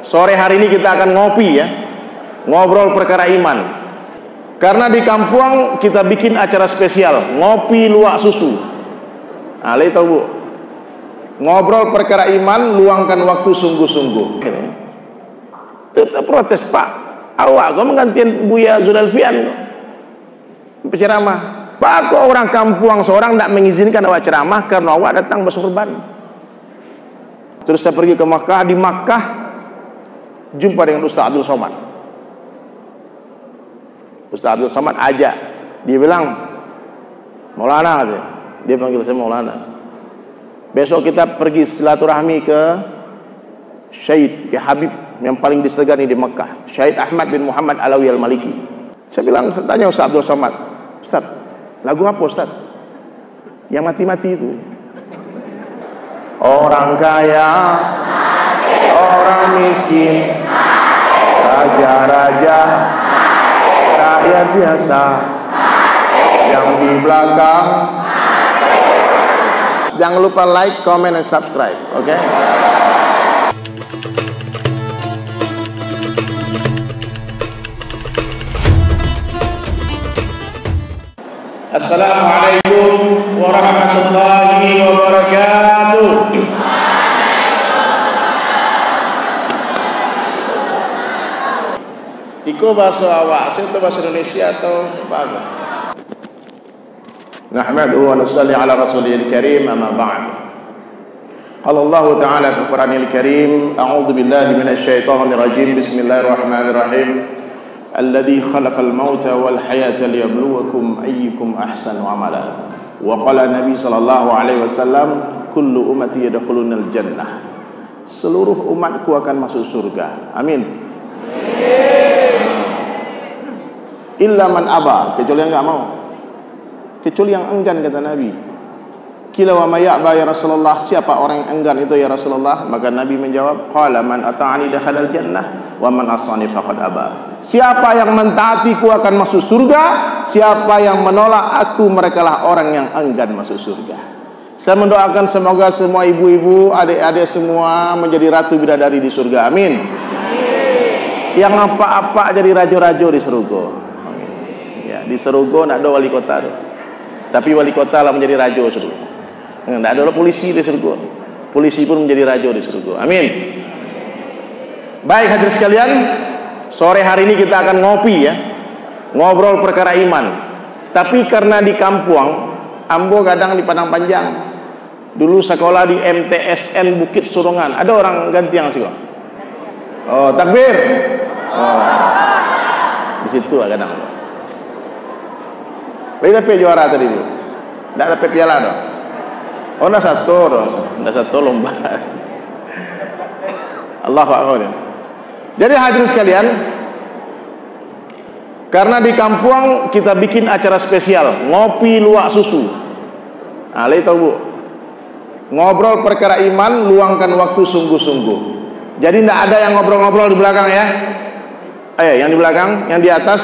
Sore hari ini kita akan ngopi ya, ngobrol perkara iman. Karena di kampung kita bikin acara spesial, ngopi luwak susu. Nah, lihat tahu Bu, ngobrol perkara iman, luangkan waktu sungguh-sungguh. Tetap protes, Pak, awak kau menggantian Buya Zulfian penceramah. Pak, kok orang kampung seorang tidak mengizinkan awak ceramah karena awak datang bersorban. Terus saya pergi ke Makkah. Di Makkah jumpa dengan Ustaz Abdul Somad. Ustaz Abdul Somad ajak, dia bilang, Maulana, katanya. Dia panggil saya Maulana. Besok kita pergi silaturahmi ke Syahid, ke Habib yang paling disegani di Makkah, Syahid Ahmad bin Muhammad Alawi Al-Maliki. Saya bilang, saya tanya Ustaz Abdul Somad, Ustaz, lagu apa Ustaz? Yang mati-mati itu. Orang kaya, orang miskin, raja-raja, rakyat biasa, yang di belakang. Jangan lupa like, comment, dan subscribe, oke? Assalamualaikum warahmatullahi wabarakatuh. Iko bahasa awak, saya bahasa Indonesia atau apa? Nahmaduhu wa nusalli ala rasulil karim, amma ba'd. Qala Allah Ta'ala fi Qur'anil Karim, a'udzu billahi minasy syaithanir rajim. Bismillahirrahmanirrahim. Alladzi khalaqal mauta wal hayata liyabluwakum ayyukum ahsanu amala. Wa qala Nabi sallallahu alaihi wasallam, kullu ummati yadkhulunal jannah. Seluruh umatku akan masuk surga. Amin. Illa man aba, kecuali yang enggak mau. Kecuali yang enggan, kata Nabi. Qila wa may ya'ba ya Rasulullah, siapa orang yang enggan itu ya Rasulullah? Maka Nabi menjawab, qala man ata'ani dakhalal jannah wa man asani faqad aba. Siapa yang mentaatiku akan masuk surga, siapa yang menolak aku, merekalah orang yang enggan masuk surga. Saya mendoakan semoga semua ibu-ibu, adik-adik semua menjadi ratu bidadari di surga. Amin. Yang apa-apa jadi rajo-rajo di surga. Ya, di surga nak ada wali kota tu. Tapi wali kota lah menjadi rajo di surga. Tidak ada polisi di surga. Polisi pun menjadi rajo di surga. Amin. Baik hadirin sekalian, sore hari ini kita akan ngopi ya, ngobrol perkara iman. Tapi karena di kampung, ambo kadang di Padang Panjang. Dulu sekolah di MTSN Bukit Surungan. Ada orang ganti yang sih. Oh, takbir. Oh. Di situ kadang. Dia dapat juara tadi Bu. Tidak dapat piala dong. Oh, enggak satu lomba. Allahu Akbar. Jadi hadirin sekalian, karena di kampung kita bikin acara spesial, ngopi luwak susu. Nah, lihat tahu Bu, ngobrol perkara iman, luangkan waktu sungguh-sungguh. Jadi tidak ada yang ngobrol-ngobrol di belakang ya. Yang di belakang, yang di atas,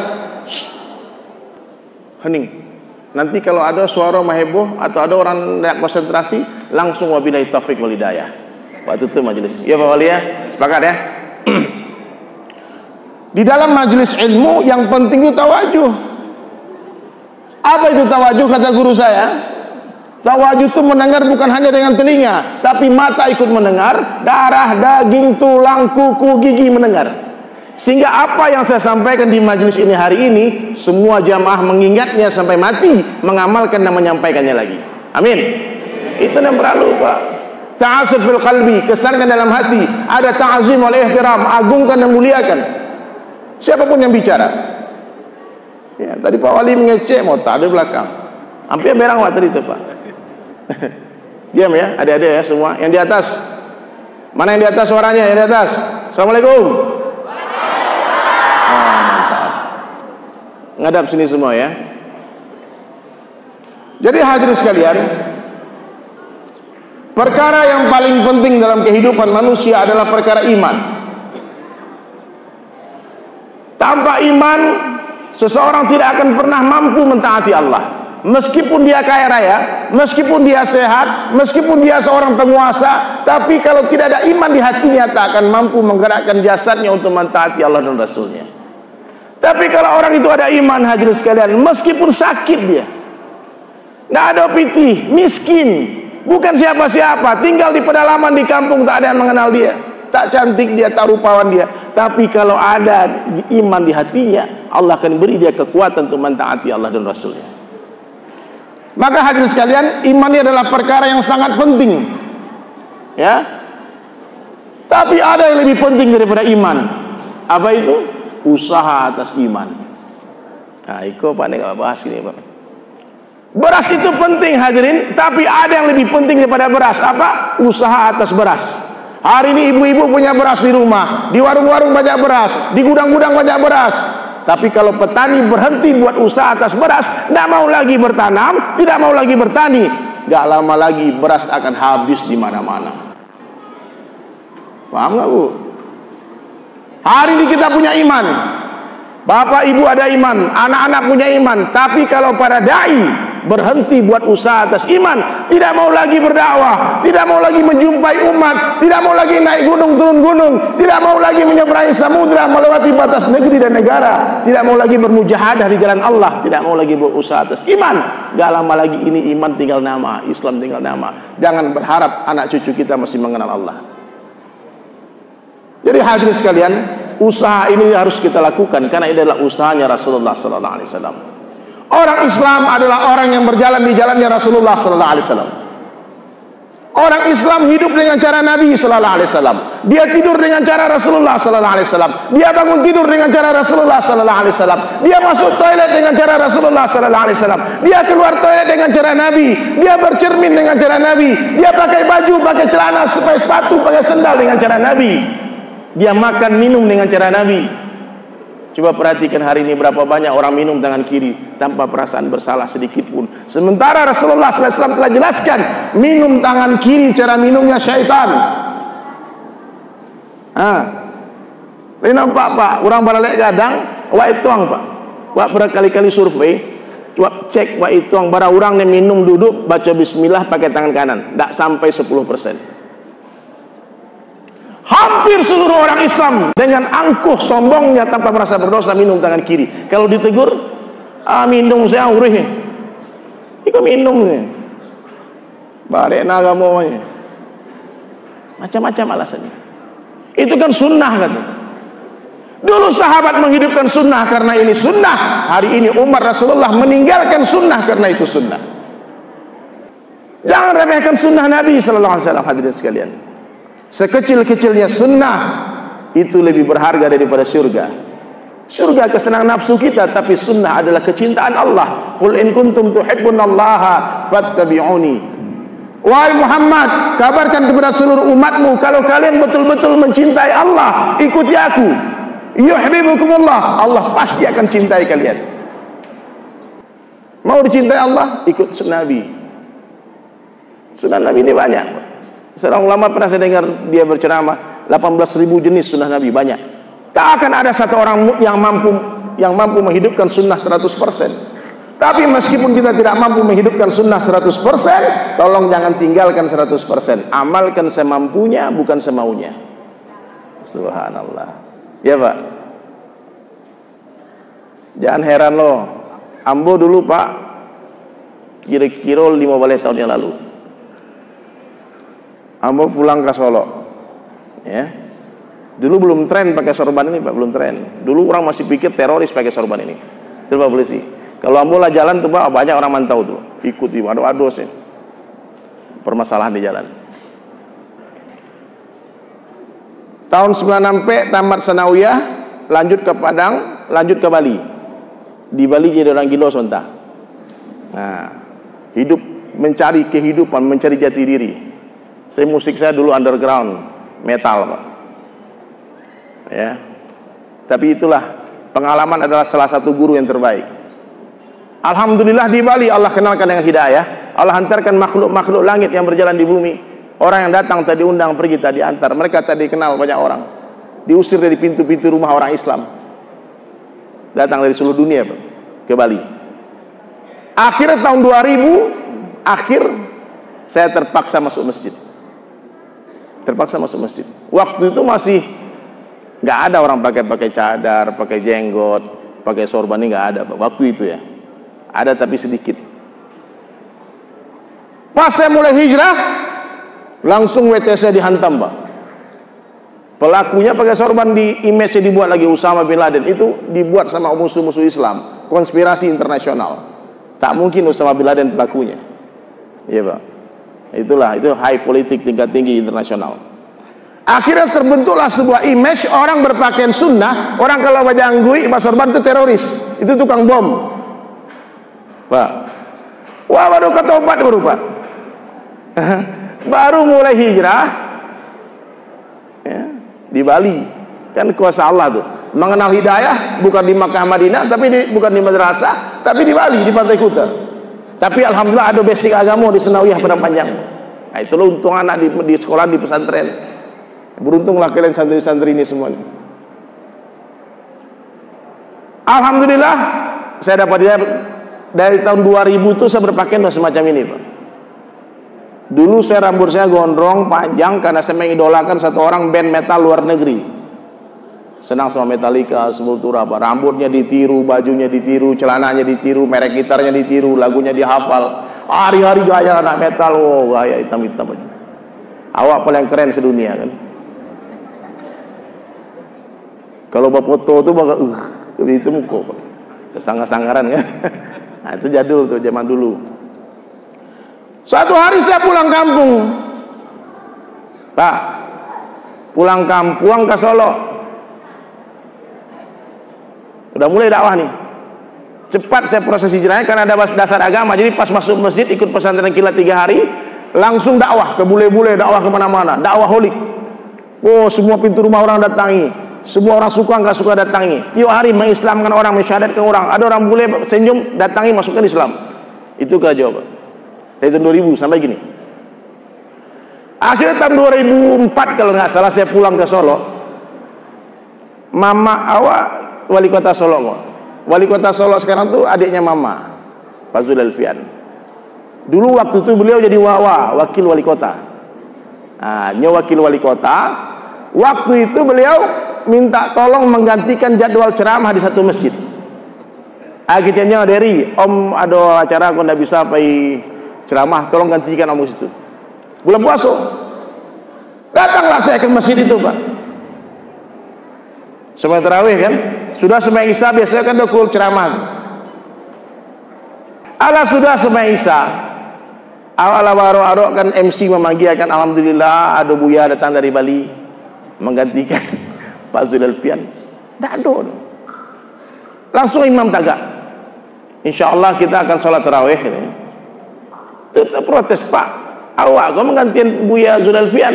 hening. Nanti kalau ada suara maheboh atau ada orang tidak konsentrasi, langsung wabillahi taufik wal hidayah. Waktu itu majelis. Ya Pak Wali ya, sepakat ya. Di dalam majelis ilmu yang penting itu tawajuh. Apa itu tawajuh kata guru saya? Tawajuh itu mendengar bukan hanya dengan telinga, tapi mata ikut mendengar, darah, daging, tulang, kuku, gigi mendengar. Sehingga apa yang saya sampaikan di majelis ini hari ini, semua jamaah mengingatnya sampai mati, mengamalkan dan menyampaikannya lagi. Amin. Itu yang perlu Pak. Ta'asuf fil qalbi, kesankan dalam hati. Ada ta'azim wal ihtiram, agungkan dan muliakan siapapun yang bicara. Ya, tadi Pak Wali mengecek motor di belakang. Hampir berang waktu itu Pak. Diam ya, adik-adik ya semua. Yang di atas. Mana yang di atas suaranya? Yang di atas. Assalamualaikum. Ngadap sini semua ya. Jadi hadirin sekalian, perkara yang paling penting dalam kehidupan manusia adalah perkara iman. Tanpa iman, seseorang tidak akan pernah mampu mentaati Allah. Meskipun dia kaya raya, meskipun dia sehat, meskipun dia seorang penguasa, tapi kalau tidak ada iman di hatinya, tak akan mampu menggerakkan jasadnya untuk mentaati Allah dan Rasulnya. Tapi kalau orang itu ada iman, hadirin sekalian, meskipun sakit dia, tidak ada piti, miskin, bukan siapa-siapa, tinggal di pedalaman di kampung, tak ada yang mengenal dia, tak cantik dia, tak rupawan dia, tapi kalau ada iman di hatinya, Allah akan beri dia kekuatan untuk mentaati Allah dan Rasulnya. Maka hadirin sekalian, iman ini adalah perkara yang sangat penting, ya. Tapi ada yang lebih penting daripada iman. Apa itu? Usaha atas iman. Nah, itu Pak nih kalau bahas ini, Pak. Beras itu penting hadirin, tapi ada yang lebih penting daripada beras. Apa? Usaha atas beras. Hari ini ibu-ibu punya beras di rumah, di warung-warung banyak beras, di gudang-gudang banyak beras. Tapi kalau petani berhenti buat usaha atas beras, tidak mau lagi bertanam, tidak mau lagi bertani, gak lama lagi beras akan habis di mana-mana. Paham gak, Bu? Hari ini kita punya iman, bapak ibu ada iman, anak-anak punya iman. Tapi kalau para dai berhenti buat usaha atas iman, tidak mau lagi berdakwah, tidak mau lagi menjumpai umat, tidak mau lagi naik gunung turun gunung, tidak mau lagi menyeberangi samudra melewati batas negeri dan negara, tidak mau lagi bermujahadah di jalan Allah, tidak mau lagi berusaha atas iman. Gak lama lagi ini iman tinggal nama, Islam tinggal nama. Jangan berharap anak cucu kita masih mengenal Allah. Jadi hadirin sekalian, usaha ini harus kita lakukan karena ini adalah usahanya Rasulullah sallallahu alaihi wasallam. Orang Islam adalah orang yang berjalan di jalannya Rasulullah sallallahu alaihi wasallam. Orang Islam hidup dengan cara Nabi sallallahu alaihi wasallam. Dia tidur dengan cara Rasulullah sallallahu alaihi wasallam. Dia bangun tidur dengan cara Rasulullah sallallahu alaihi wasallam. Dia masuk toilet dengan cara Rasulullah sallallahu alaihi wasallam. Dia keluar toilet dengan cara Nabi. Dia bercermin dengan cara Nabi. Dia pakai baju, pakai celana, pakai sepatu, pakai sendal dengan cara Nabi. Dia makan minum dengan cara Nabi. Coba perhatikan hari ini berapa banyak orang minum tangan kiri tanpa perasaan bersalah sedikit pun. Sementara Rasulullah SAW telah jelaskan, minum tangan kiri cara minumnya syaitan. Ini nampak Pak, orang baralek gadang, wak ituang Pak. Wak berkali-kali survei, wak cek wak ituang bara orang yang minum duduk baca bismillah pakai tangan kanan, tidak sampai 10%. Hampir seluruh orang Islam dengan angkuh sombongnya tanpa merasa berdosa minum tangan kiri. Kalau ditegur, minum saya urih. Itu minum nih. Barek nagamonya. Macam-macam alasannya. Itu kan sunnah kata. Dulu sahabat menghidupkan sunnah karena ini sunnah. Hari ini umat Rasulullah meninggalkan sunnah karena itu sunnah. Jangan remehkan sunnah Nabi sallallahu alaihi wasallam, hadirin sekalian. Sekecil-kecilnya sunnah itu lebih berharga daripada surga. Surga kesenangan nafsu kita, tapi sunnah adalah kecintaan Allah. Qul in kuntum tuhibbunallaha fattabi'uni. Wahai Muhammad, kabarkan kepada seluruh umatmu, kalau kalian betul-betul mencintai Allah, ikuti aku. Yuhibbukumullah, Allah pasti akan cintai kalian. Mau dicintai Allah, ikut sunnah Nabi. Sunnah Nabi ini banyak. Seorang ulama pernah saya dengar dia berceramah, 18.000 jenis sunnah Nabi, banyak. Tak akan ada satu orang yang mampu menghidupkan sunnah 100%. Tapi meskipun kita tidak mampu menghidupkan sunnah 100%, tolong jangan tinggalkan 100%. Amalkan semampunya, bukan semaunya. Subhanallah. Ya Pak. Jangan heran loh. Ambo dulu Pak, kira-kira 15 tahun yang lalu. Ambo pulang ke Solo, ya. Dulu belum tren pakai sorban ini Pak, belum tren. Dulu orang masih pikir teroris pakai sorban ini. Itu Pak polisi. Kalau ambo lah jalan tuh Pak, banyak orang mantau tuh, ikuti, aduh sih. Permasalahan di jalan. Tahun 96 tamat sanawiyah, lanjut ke Padang, lanjut ke Bali. Di Bali jadi orang gilo sonta. Nah, hidup mencari kehidupan, mencari jati diri. Musik saya dulu underground, metal Pak. Ya. Tapi itulah, pengalaman adalah salah satu guru yang terbaik. Alhamdulillah di Bali Allah kenalkan dengan hidayah. Allah hantarkan makhluk-makhluk langit yang berjalan di bumi. Orang yang datang tadi undang, pergi tadi antar. Mereka tadi kenal banyak orang. Diusir dari pintu-pintu rumah orang Islam. Datang dari seluruh dunia Pak, ke Bali. Akhirnya tahun 2000 akhir saya terpaksa masuk masjid. Terpaksa masuk masjid. Waktu itu masih nggak ada orang pakai cadar, pakai jenggot, pakai sorban, ini nggak ada waktu itu ya. Ada tapi sedikit. Pas saya mulai hijrah, langsung WTC dihantam, Pak. Pelakunya pakai sorban, di image-nya dibuat lagi Usama bin Laden. Itu dibuat sama musuh-musuh Islam, konspirasi internasional. Tak mungkin Usama bin Laden pelakunya. Iya, Pak. Itu high politik tingkat tinggi internasional. Akhirnya terbentuklah sebuah image orang berpakaian sunnah, orang kalau bajangui pakai sorban itu teroris, itu tukang bom, Pak. Wah, baru ketobat baru, Pak. Baru mulai hijrah ya, di Bali. Kan kuasa Allah tuh. Mengenal hidayah bukan di Makkah Madinah, tapi bukan di madrasah, tapi di Bali, di Pantai Kuta. Tapi alhamdulillah ada basic agama di Senawiyah Padang Panjang. Nah, itu loh untung anak di sekolah di pesantren. Beruntunglah kalian santri-santri ini semuanya. Alhamdulillah saya dapat dari tahun 2000 itu saya berpakaian semacam ini, Pak. Dulu rambut saya gondrong panjang karena saya mengidolakan satu orang band metal luar negeri. Senang sama Metallica, Sepultura, Pak. Rambutnya ditiru, bajunya ditiru, celananya ditiru, merek gitarnya ditiru, lagunya dihafal. Hari-hari gaya anak metal, oh gaya hitam-hitam aja. Awak paling keren sedunia kan. Kalau bawa foto tuh itu muka, kesanggar-sanggaran kan. Nah, itu jadul tuh, zaman dulu. Suatu hari saya pulang kampung, Pak, pulang kampung ke Solo. Udah mulai dakwah nih. Cepat saya proses hijrahnya karena ada dasar agama. Jadi pas masuk masjid ikut pesantren kilat 3 hari, langsung dakwah ke bule-bule, dakwah kemana-mana, dakwah holik. Oh, semua pintu rumah orang datangi, semua orang suka nggak suka datangi. Tiap hari mengislamkan orang, mensyahadatkan orang. Ada orang bule senyum datangi masukkan Islam. Itu ke jawaban. Dari tahun 2000 sampai gini. Akhirnya tahun 2004 kalau nggak salah saya pulang ke Solo. Mama awak wali kota Solo kok. Wali kota Solo sekarang tuh adiknya Mama, Pak Zul Alfian. Dulu waktu itu beliau jadi wakil wali kota. Nah, wakil wali kota. Waktu itu beliau minta tolong menggantikan jadwal ceramah di satu masjid. Akhirnya dari Om ada acara aku nggak bisa pergi ceramah, tolong gantikan Om itu. Bulan puasa. Datanglah saya ke masjid itu, Pak. Sembahyang tarawih kan, sudah sembahyang Isya biasanya kan dokul ceramah. Sudah sembahyang Isya. Awal-awal kan MC memanggilkan alhamdulillah ada Buya datang dari Bali menggantikan Pak Zul Alfian. Tidak ada. Langsung imam tagak. Insyaallah kita akan sholat tarawih. Tetap protes, Pak. Awak kau menggantikan Buya Zul Alfian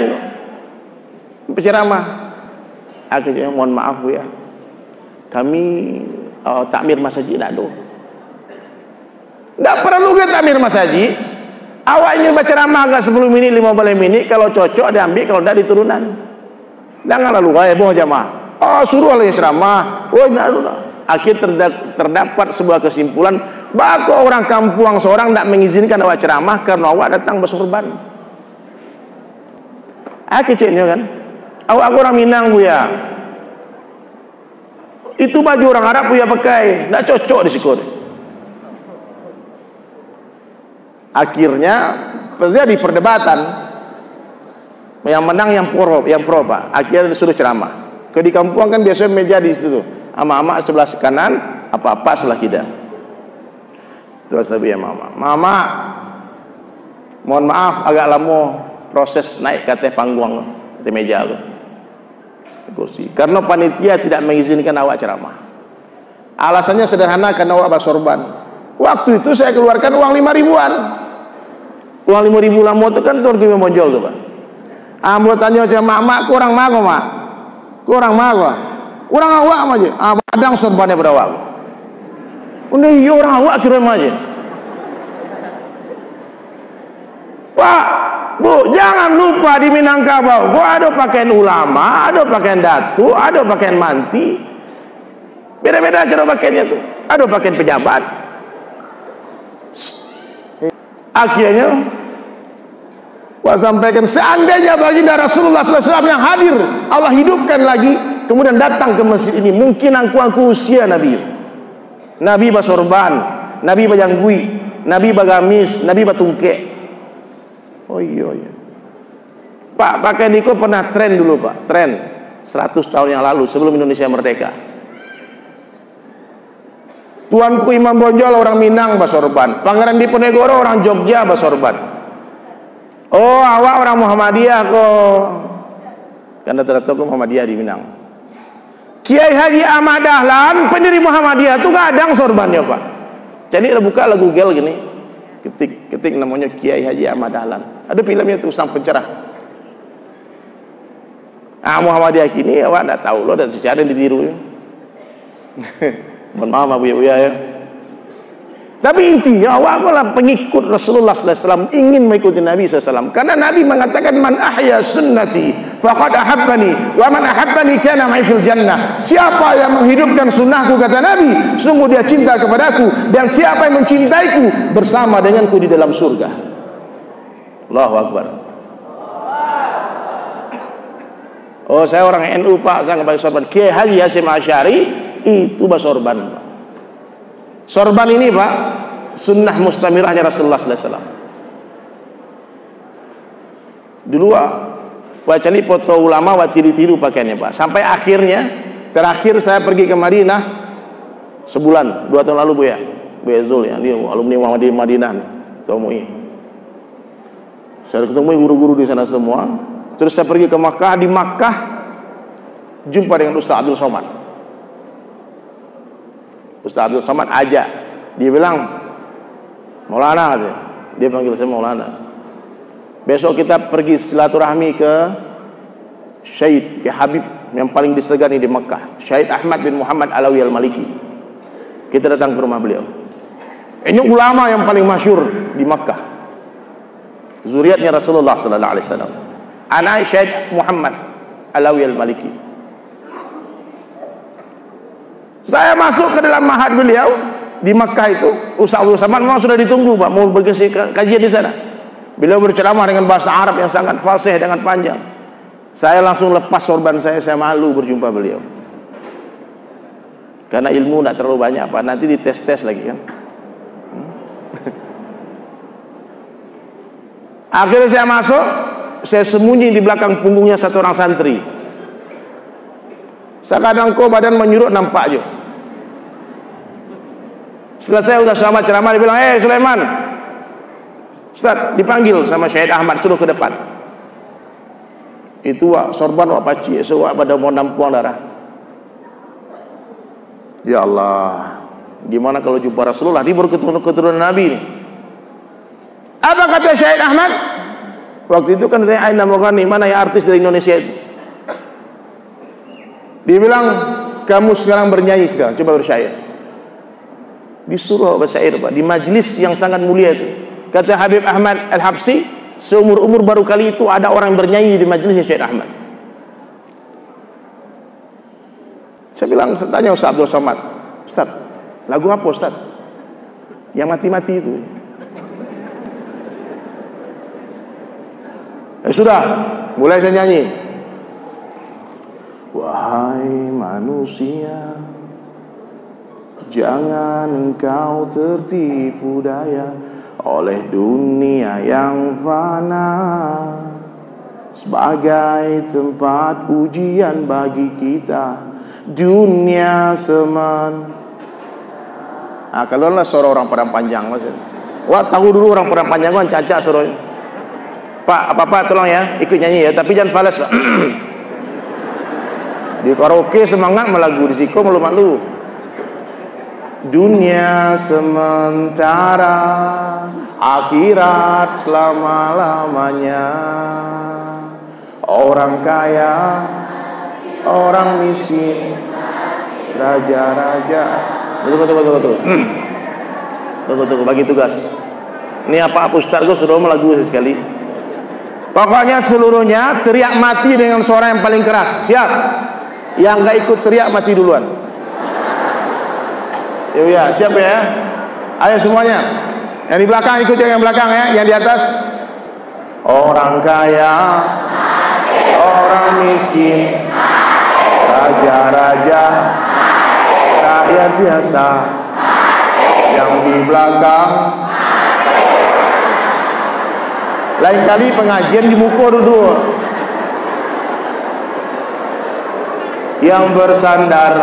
penceramah. Akhirnya mohon maaf Buya, kami takmir masjid tidak ada. Tidak perlu ke takmir masjid. Awak ingin baca ceramah agak 10 menit 15 menit, kalau cocok diambil, kalau tidak diturunan. Jangan lalu boh jamaah. Suruh lagi ceramah. Akhirnya terdapat sebuah kesimpulan bahwa orang kampung seorang tidak mengizinkan awak ceramah karena awak datang bersorban. Kecilnya kan, awak orang Minang Buya, itu baju orang Arab Buya pakai, tidak cocok di sikor. Akhirnya terjadi perdebatan, yang menang yang pro Pak. Akhirnya disuruh ceramah. Ke di kampung kan biasanya meja di situ, ama-ama sebelah kanan, apa-apa sebelah kiri. Terus tapi ya Mama, mohon maaf agak lama proses naik ke atas panggung, ke meja kursi. Karena panitia tidak mengizinkan awak ceramah. Alasannya sederhana, karena awak bersorban. Waktu itu saya keluarkan uang 5 ribuan. Uang 5 ribu lama itu kan turun ke monjol tuh Pak. Mau tanya sama Mak, kurang mago Mak? Kurang mago? Kurang awak aja. Padang sorbannya pada awak. Udah iya orang awak kirim aja. Pak, Bu, jangan lupa di Minangkabau, gua ada pakaian ulama, ada pakaian datu, ada pakaian manti. Beda-beda cara pakaiannya tuh. Ada pakaian pejabat. Akhirnya Wah sampaikan, seandainya baginda Rasulullah SAW yang hadir Allah hidupkan lagi, kemudian datang ke masjid ini, mungkin angku usia Nabi. Nabi basorban, Nabi bajanggui, Nabi bagamis, Nabi batungke. Oh iya. Pak, pakai niko pernah tren dulu Pak, tren 100 tahun yang lalu sebelum Indonesia merdeka. Tuanku Imam Bonjol orang Minang basorban, Pangeran Diponegoro orang Jogja basorban. Oh, awak orang Muhammadiyah kok. Karena ternyata Muhammadiyah di Minang. Kiai Haji Ahmad Dahlan pendiri Muhammadiyah itu kadang sorbannya Pak. Jadi buka lagu Google gini, ketik namanya Kiai Haji Ahmad Dahlan. Ada filmnya tuh Sang Pencerah. Muhammadiyah kini awak enggak tahu loh, dan secara ditiru. Mohon maaf Bu ya. Tapi intinya awak adalah pengikut Rasulullah SAW, ingin mengikuti Nabi SAW. Karena Nabi mengatakan, man ahya sunnati faqad ahabbani wa man ahabbani kana ma'i fil jannah. Siapa yang menghidupkan sunnahku, kata Nabi, sungguh dia cinta kepadaku, dan siapa yang mencintaiku bersama denganku di dalam surga. Allahu Akbar. Oh, saya orang NU Pak, saya nggak pakai sorban. Kiai Haji Hasyim Asy'ari itu basorban Pak. Sorban ini Pak, sunnah mustamirahnya Rasulullah SAW. Dulu baca ini foto ulama wa tiru-tiru pakaiannya Pak. Sampai akhirnya, terakhir saya pergi ke Madinah sebulan, 2 tahun lalu Bu ya. Bu Zul ya, dia alumni Muhammadiyah Madinah, Tua MUI. Saya ketemu guru-guru di sana semua. Terus saya pergi ke Makkah, di Makkah jumpa dengan Ustaz Abdul Somad. Ustaz Abdul Somad ajak, dia bilang, Maulana, dia panggil saya Maulana. Besok kita pergi silaturahmi ke Syahid, ke Habib yang paling disegani di Mekah, Syahid Ahmad bin Muhammad Alawi Al-Maliki. Kita datang ke rumah beliau. Ini ulama yang paling masyhur di Mekah, zuriatnya Rasulullah Sallallahu Alaihi Wasallam. Anak Syahid Muhammad Alawi Al-Maliki. Saya masuk ke dalam mahad beliau di Makkah itu. Ustaz Abdul Somad memang sudah ditunggu Pak, mau berisi kajian di sana. Beliau berceramah dengan bahasa Arab yang sangat fasih, dengan panjang. Saya langsung lepas sorban saya malu berjumpa beliau. Karena ilmu tidak terlalu banyak Pak, nanti dites-tes lagi kan. Akhirnya saya masuk, saya sembunyi di belakang punggungnya satu orang santri. Kadang kok badan menyurut nampak aja. Setelah saya sudah selama ceramah, dia bilang, Sulaiman, Ustaz, dipanggil sama Syahid Ahmad, suruh ke depan. Itu wak sorban wak paci, so wak pada mau nampuang darah. Ya Allah, gimana kalau jumpa Rasulullah? Dia baru keturunan Nabi nih. Apa kata Syahid Ahmad? Waktu itu kan saya Aina Mogani, mana yang artis dari Indonesia itu? Dia bilang, kamu sekarang bernyanyi sekarang, coba bersyair. Disuruh bersyair Pak, di majlis yang sangat mulia itu. Kata Habib Ahmad Al-Habsi, seumur-umur baru kali itu ada orang bernyanyi di majlisnya Syekh Ahmad. Saya bilang, saya tanya Ustaz Abdul Somad, Ustaz, lagu apa Ustaz? Yang mati-mati itu. Sudah, mulai saya nyanyi. Wahai manusia, jangan engkau tertipu daya oleh dunia yang fana, sebagai tempat ujian bagi kita. Dunia seman. Kalau lah suara orang Padang Panjang Mas. Wah, tahu dulu orang Padang Panjang kan cacat suaranya. Pak, apa-apa tolong ya, ikut nyanyi ya, tapi jangan falas Pak. Di karaoke semangat melagu, di siko malu-malu. Dunia sementara, akhirat selama-lamanya. Orang kaya, orang miskin, raja-raja. Tunggu, bagi tugas. Ini apa Ustaz Gus sudah melagu sekali. Pokoknya seluruhnya teriak mati dengan suara yang paling keras. Siap? Yang nggak ikut teriak mati duluan. Ya, siap ya? Ayo semuanya. Yang di belakang ikut yang belakang ya, yang di atas. Orang kaya, orang miskin, raja-raja, rakyat biasa. Yang di belakang. Lain kali pengajian di muka dulu. Yang bersandar.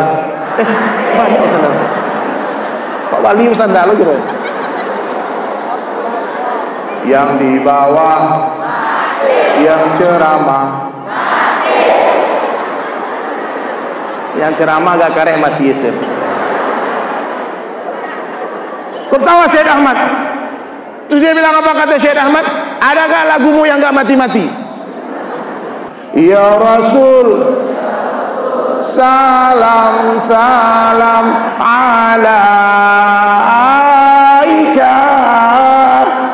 Banyak bersandar. Pak Wali bersandar lo gitu. Yang di bawah, yang ceramah. Yang ceramah agak karek mati ya. Kau tahu Syed Ahmad? Terus dia bilang apa kata Syed Ahmad? Adakah lagumu yang gak mati-mati? Ya Rasul, salam salam alaika.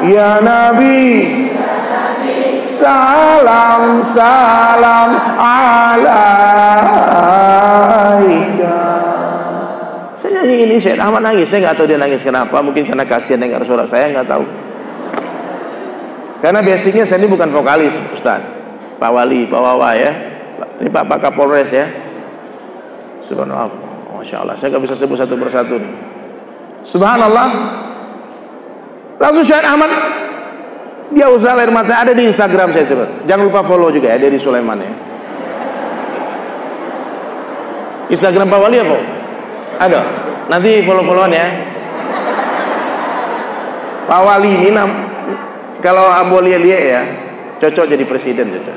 Ya Nabi, salam salam alaika. Saya nyanyi ini, Syed Ahmad nangis. Saya nggak tahu dia nangis kenapa. Mungkin karena kasihan dengar suara saya, nggak tahu. Karena basicnya saya ini bukan vokalis, Ustaz. Pak Wali, Pak Wawa ya. Ini Pak Kapolres ya. Subhanallah, Masya Allah. Saya nggak bisa sebut satu persatu nih. Subhanallah. Langsung Syed Ahmad, dia usaha air mata. Ada di Instagram saya coba. Jangan lupa follow juga ya, dari Sulaiman ya. Instagram Pak Wali apa? Ada. Nanti follow-followan ya. Pak Wali ini kalau ambo lihat ya, cocok jadi presiden gitu.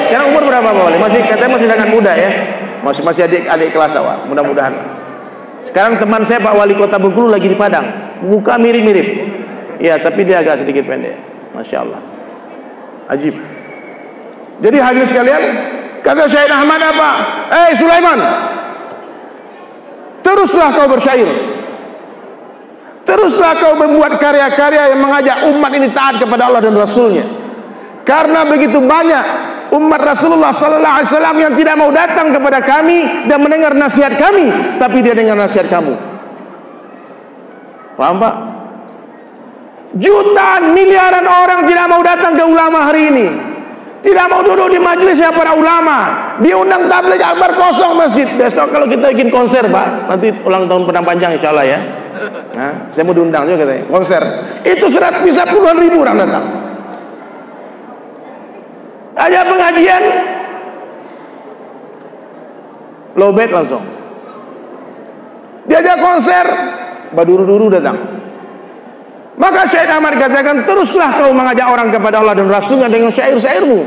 Sekarang umur berapa Pak Wali? Katanya masih sangat muda ya. Masih adik kelas awal. Mudah-mudahan. Sekarang teman saya Pak Wali Kota Bengkulu lagi di Padang. Muka mirip-mirip. Ya, tapi dia agak sedikit pendek. Masya Allah. Ajib. Jadi hadirin sekalian, kata Syed Ahmad apa? Sulaiman, teruslah kau bersyair. Teruslah kau membuat karya-karya yang mengajak umat ini taat kepada Allah dan Rasulnya. Karena begitu banyak umat Rasulullah Sallallahu Alaihi Wasallam yang tidak mau datang kepada kami dan mendengar nasihat kami, tapi dia dengar nasihat kamu. Paham Pak? Jutaan miliaran orang tidak mau datang ke ulama hari ini. Tidak mau duduk di majelisnya para ulama. Diundang tabligh akbar kosong masjid. Besok kalau kita bikin konser Pak, nanti ulang tahun Padang Panjang insya Allah ya. Nah, saya mau diundang juga katanya konser. Itu bisa puluhan ribu orang datang. Aja pengajian, lowbat langsung. Diajak konser, baduru-duru datang. Maka Syed Ahmad katakan, teruslah kau mengajak orang kepada Allah dan Rasulnya dengan syair-syairmu.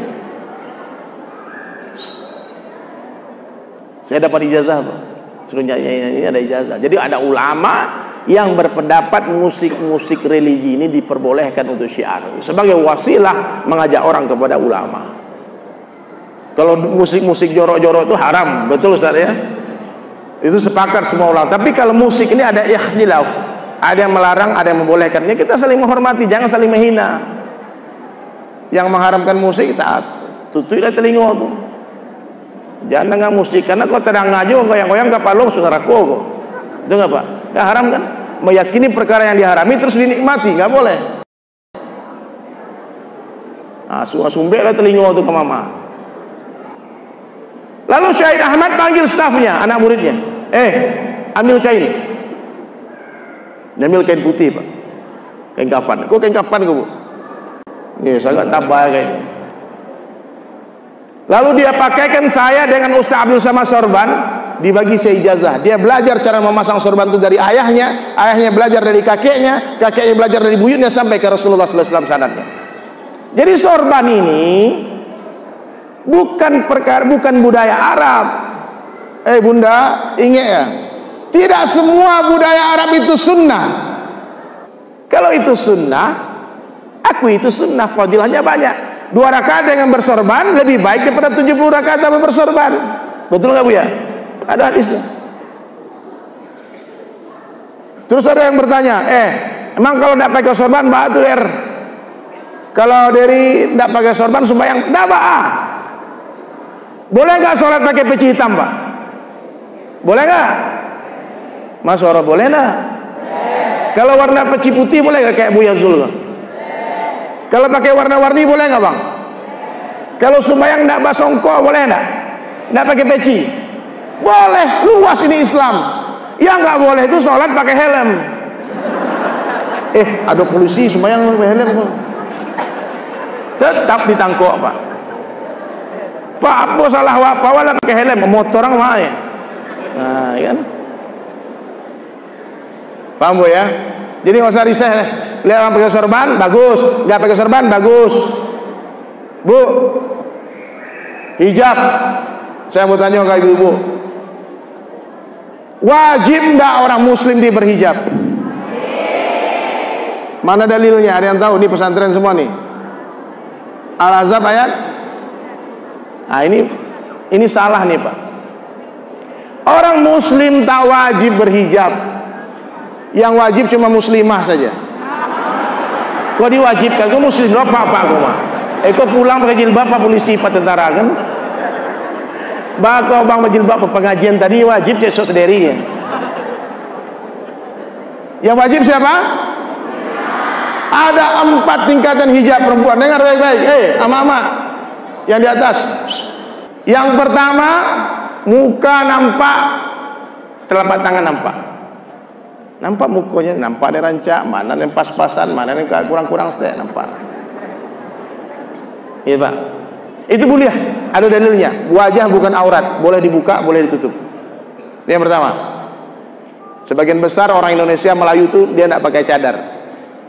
Saya dapat ijazah Pak. Suruh nyanyi ada ijazah. Jadi ada ulama yang berpendapat musik-musik religi ini diperbolehkan untuk syiar sebagai wasilah mengajak orang kepada ulama. Kalau musik-musik jorok-jorok itu haram, betul Ustaz ya? Itu sepakat semua ulama. Tapi kalau musik ini ada ikhtilaf, ada yang melarang, ada yang membolehkannya. Kita saling menghormati, jangan saling menghina. Yang mengharamkan musik taat, tutuplah telinga tuh. Jangan dengar musik, karena kau terang aja goyang-goyang kapalong sunaraku kok. Itu enggak Pak? Enggak haram kan? Meyakini perkara yang diharami terus dinikmati, enggak boleh. Nah, sumbeklah telinga tuh ke mama. Lalu Syed Ahmad panggil stafnya, anak muridnya. Ambil kain. Ambil kain putih Pak. Kain kafan. Kok kain kafan kok Bu? Nih, saya enggak tambah kain. Lalu dia pakaikan saya dengan Ustaz Abdul Samad Sorban, dibagi saya ijazah. Dia belajar cara memasang sorban itu dari ayahnya, ayahnya belajar dari kakeknya, kakeknya belajar dari buyutnya sampai ke Rasulullah sallallahu alaihi wasallam sanadnya. Jadi sorban ini bukan budaya Arab. Bunda, ingat ya, tidak semua budaya Arab itu sunnah. Kalau itu sunnah, aku itu sunnah, fadilahnya banyak. 2 rakaat dengan bersorban lebih baik daripada 70 rakaat tanpa bersorban. Betul nggak Bu ya? Ada hadisnya. Terus ada yang bertanya, emang kalau tidak pakai sorban ba'atu kalau dari tidak pakai sorban sembahyang tidak ba'ah. Boleh nggak sholat pakai peci hitam Pak? Boleh nggak? Mas Oro boleh nggak? Kalau warna peci putih boleh nggak kayak Buya Zul? Kalau pakai warna-warni boleh nggak bang? Kalau sembahyang nggak basongko boleh nggak? Nggak pakai peci? Boleh, luas ini Islam. Yang nggak boleh itu sholat pakai helm. Ada polisi sembahyang pakai helm, tetap ditangkap pak. Pak, apa salah apa wala pakai helm, motor orang main. Nah, kan? Paham Bu ya? Jadi nggak usah risih. Lihat orang pakai sorban bagus, nggak pakai sorban bagus. Bu, hijab. Saya mau tanya ke ibu-ibu, wajib nggak orang muslim di berhijab? Mana dalilnya? Ada yang tahu? Ini pesantren semua nih. Al-Ahzab ayat. Nah ini salah nih pak. Orang muslim tak wajib berhijab. Yang wajib cuma muslimah saja. Kau diwajibkan, kau muslim apa kau mah? Kau pulang pakai jilbab apa polisi apa tentara kan? Kau bang berjilbab apa pengajian tadi wajib ya sendiri ya. Yang wajib siapa? Ada 4 tingkatan hijab perempuan. Dengar baik-baik. Ama-ama yang di atas. Yang pertama, muka nampak, telapak tangan nampak. Nampak mukanya, nampak ada rancak, mana yang pas-pasan, mana yang kurang-kurang stek, nampak. Iya Pak. Itu boleh, ada dalilnya. Wajah bukan aurat, boleh dibuka, boleh ditutup. Ini yang pertama. Sebagian besar orang Indonesia Melayu itu dia tidak pakai cadar.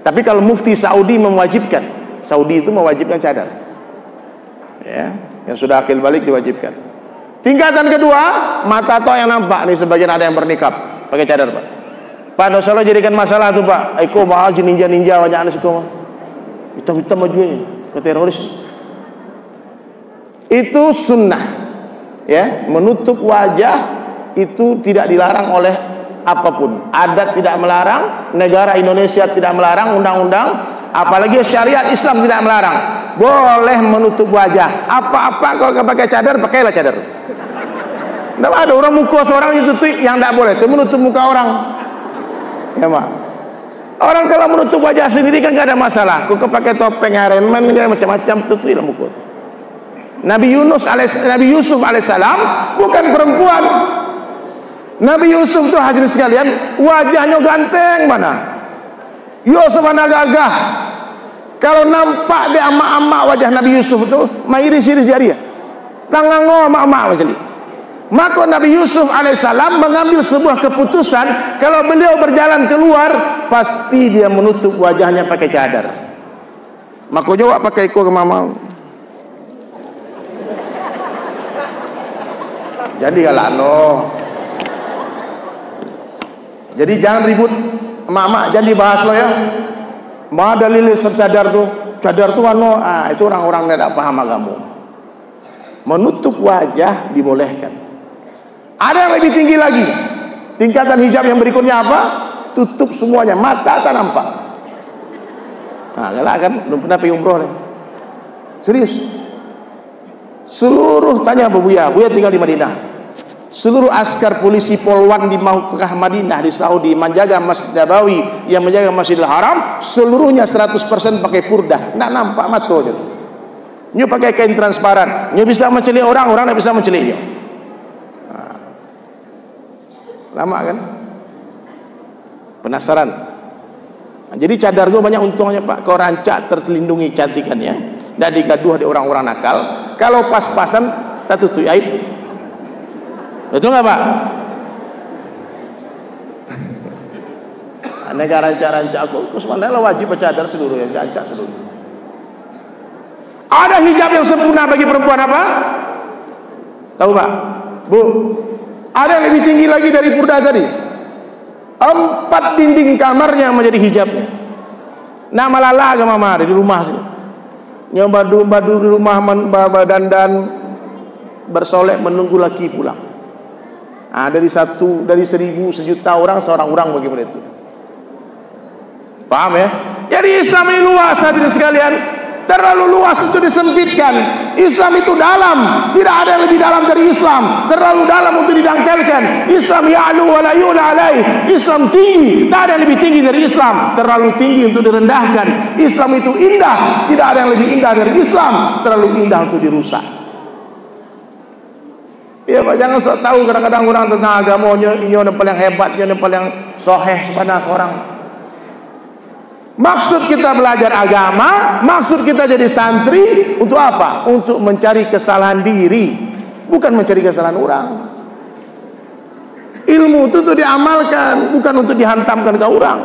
Tapi kalau mufti Saudi mewajibkan, Saudi itu mewajibkan cadar. Ya, yang sudah akil balik diwajibkan. Tingkatan kedua, mata toh yang nampak. Nih sebagian ada yang bernikab pakai cadar Pak. Pak, dosa lo jadikan masalah tuh Pak. Eko mahal ninja banyak anak sekolah. Hitam-hitam bajunya, ke teroris. Itu sunnah. Ya, menutup wajah itu tidak dilarang oleh apapun. Adat tidak melarang, negara Indonesia tidak melarang, undang-undang, apalagi syariat Islam tidak melarang. Boleh menutup wajah. Apa-apa kalau pakai cadar, pakailah cadar. Tidak ada orang muka seorang itu yang tidak boleh. Itu menutup muka orang. Ya mak. Orang kalau menutup wajah sendiri kan nggak ada masalah. Kau pakai topeng Iron Man macam-macam tutuplah muka. Nabi Yusuf alaihissalam bukan perempuan. Nabi Yusuf itu hadirin sekalian, wajahnya ganteng mana? Yusuf anak gagah. Kalau nampak di amak-amak wajah Nabi Yusuf itu, mairis-iris jariah. Tangan amak-amak macam ni. Maka Nabi Yusuf alaihissalam mengambil sebuah keputusan, kalau beliau berjalan keluar, pasti dia menutup wajahnya pakai cadar. Maka jawab pakai iko ke mama. Jadi galano. Jadi jangan ribut emak-emak, jangan dibahas lo ya. Ma dalil cadar tuh itu orang-orang tidak paham agama. Menutup wajah dibolehkan. Ada yang lebih tinggi lagi. Tingkatan hijab yang berikutnya apa? Tutup semuanya, mata tak nampak. Nah, galak kan? Belum pernah pergi umroh nih. Serius. Seluruh tanya Abu Buya tinggal di Madinah. Seluruh askar polisi Polwan di Makkah Madinah di Saudi menjaga Masjid Nabawi, yang menjaga Masjidil Haram, seluruhnya 100% pakai purdah, nggak nampak mata. Nyu pakai kain transparan, nyu bisa mencelik orang tidak bisa menceliknya. Nah, lama kan? Penasaran? Nah, jadi cadar gue banyak untungnya Pak. Kau rancak terlindungi cantikannya, tidak digaduh di orang-orang nakal. Kalau pas-pasan tak tutup aib. Betul nggak Pak? Negara rancak aku sebenarnya wajib bercadar seluruhnya, rancak seluruh. Ada hijab yang sempurna bagi perempuan apa? Tahu Pak? Bu, ada yang lebih tinggi lagi dari purdah tadi. 4 dinding kamarnya menjadi hijabnya. Nah malala ke mama di rumah sini. Nyobadu di rumah dandan bersolek menunggu laki pulang. Nah, dari 1.000 1.000 orang seorang orang bagaimana itu? Paham ya? Jadi Islam ini luas hadirin sekalian, terlalu luas untuk disempitkan. Islam itu dalam, tidak ada yang lebih dalam dari Islam. Terlalu dalam untuk didangkalkan. Islam ya'lu wa la yu'la alaih. Islam tinggi, tak ada yang lebih tinggi dari Islam. Terlalu tinggi untuk direndahkan. Islam itu indah, tidak ada yang lebih indah dari Islam. Terlalu indah untuk dirusak. Ya Pak, jangan sok tahu kadang-kadang orang tentang agama nyo paling hebat, nyo paling soheh sebenarnya seorang. Maksud kita belajar agama, maksud kita jadi santri untuk apa? Untuk mencari kesalahan diri, bukan mencari kesalahan orang. Ilmu itu untuk diamalkan, bukan untuk dihantamkan ke orang.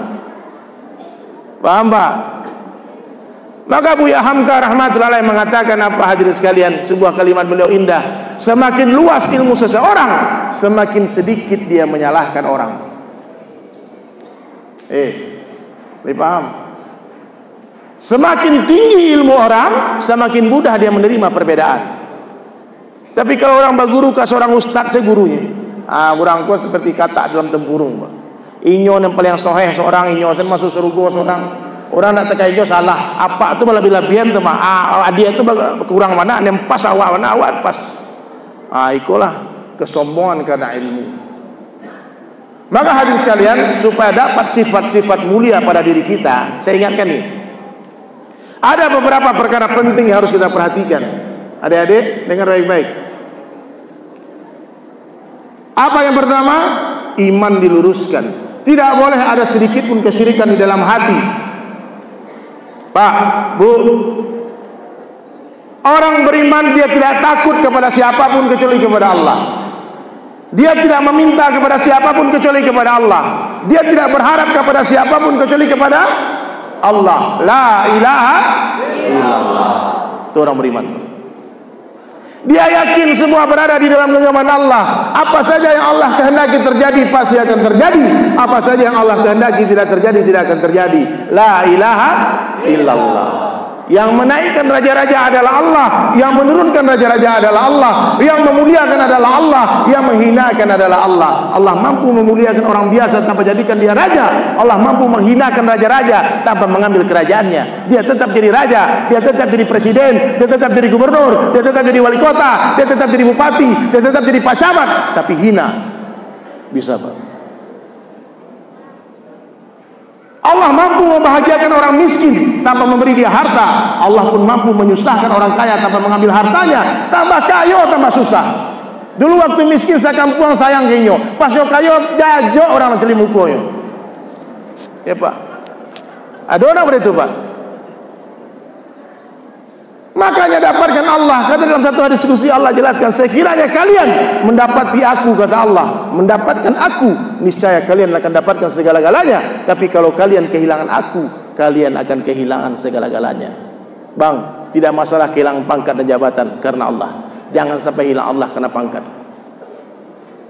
Paham Pak? Maka Buya Hamka rahmatullahi alaih mengatakan apa hadirin sekalian, sebuah kalimat beliau indah. Semakin luas ilmu seseorang, semakin sedikit dia menyalahkan orang. Boleh paham? Semakin tinggi ilmu orang, semakin mudah dia menerima perbedaan. Tapi kalau orang berguru ke seorang ustaz, saya gurunya. Orang tua seperti katak dalam tempurung. Inyo yang paling soheh seorang, inyo saya masuk surga seorang. Orang nak tekan inyo salah. Apa tu lebih-lebihan tu mah. Dia tu kurang mana, yang pas awak mana awak pas. Ikulah kesombongan karena ilmu. Maka hadirin sekalian, supaya dapat sifat-sifat mulia pada diri kita, saya ingatkan ini. Ada beberapa perkara penting yang harus kita perhatikan. Adik-adik, dengar baik-baik. Apa yang pertama? Iman diluruskan. Tidak boleh ada sedikit pun kesyirikan di dalam hati. Pak, Bu, orang beriman dia tidak takut kepada siapapun kecuali kepada Allah. Dia tidak meminta kepada siapapun kecuali kepada Allah. Dia tidak berharap kepada siapapun kecuali kepada Allah. La ilaha illallah. Itu orang beriman. Dia yakin semua berada di dalam genggaman Allah. Apa saja yang Allah kehendaki terjadi pasti akan terjadi. Apa saja yang Allah kehendaki tidak terjadi tidak akan terjadi. La ilaha illallah. Yang menaikkan raja-raja adalah Allah, yang menurunkan raja-raja adalah Allah, yang memuliakan adalah Allah, yang menghinakan adalah Allah. Allah mampu memuliakan orang biasa tanpa jadikan dia raja. Allah mampu menghinakan raja-raja tanpa mengambil kerajaannya. Dia tetap jadi raja, dia tetap jadi presiden, dia tetap jadi gubernur, dia tetap jadi wali kota, dia tetap jadi bupati, dia tetap jadi pak camat, tapi hina. Bisa Pak. Allah mampu membahagiakan orang miskin tanpa memberi dia harta. Allah pun mampu menyusahkan orang kaya tanpa mengambil hartanya. Tambah kayo, tambah susah. Dulu waktu miskin saya kampuang sayang genyo. Pas yo kayo jajo orang menceli mukoyo. Ya Pak. Ada orang begitu Pak. Makanya dapatkan Allah. Kata dalam satu hadis diskusi Allah jelaskan, sekiranya kalian mendapati aku, kata Allah, mendapatkan aku, niscaya kalian akan dapatkan segala-galanya. Tapi kalau kalian kehilangan aku, kalian akan kehilangan segala-galanya. Bang, tidak masalah kehilangan pangkat dan jabatan karena Allah. Jangan sampai hilang Allah karena pangkat.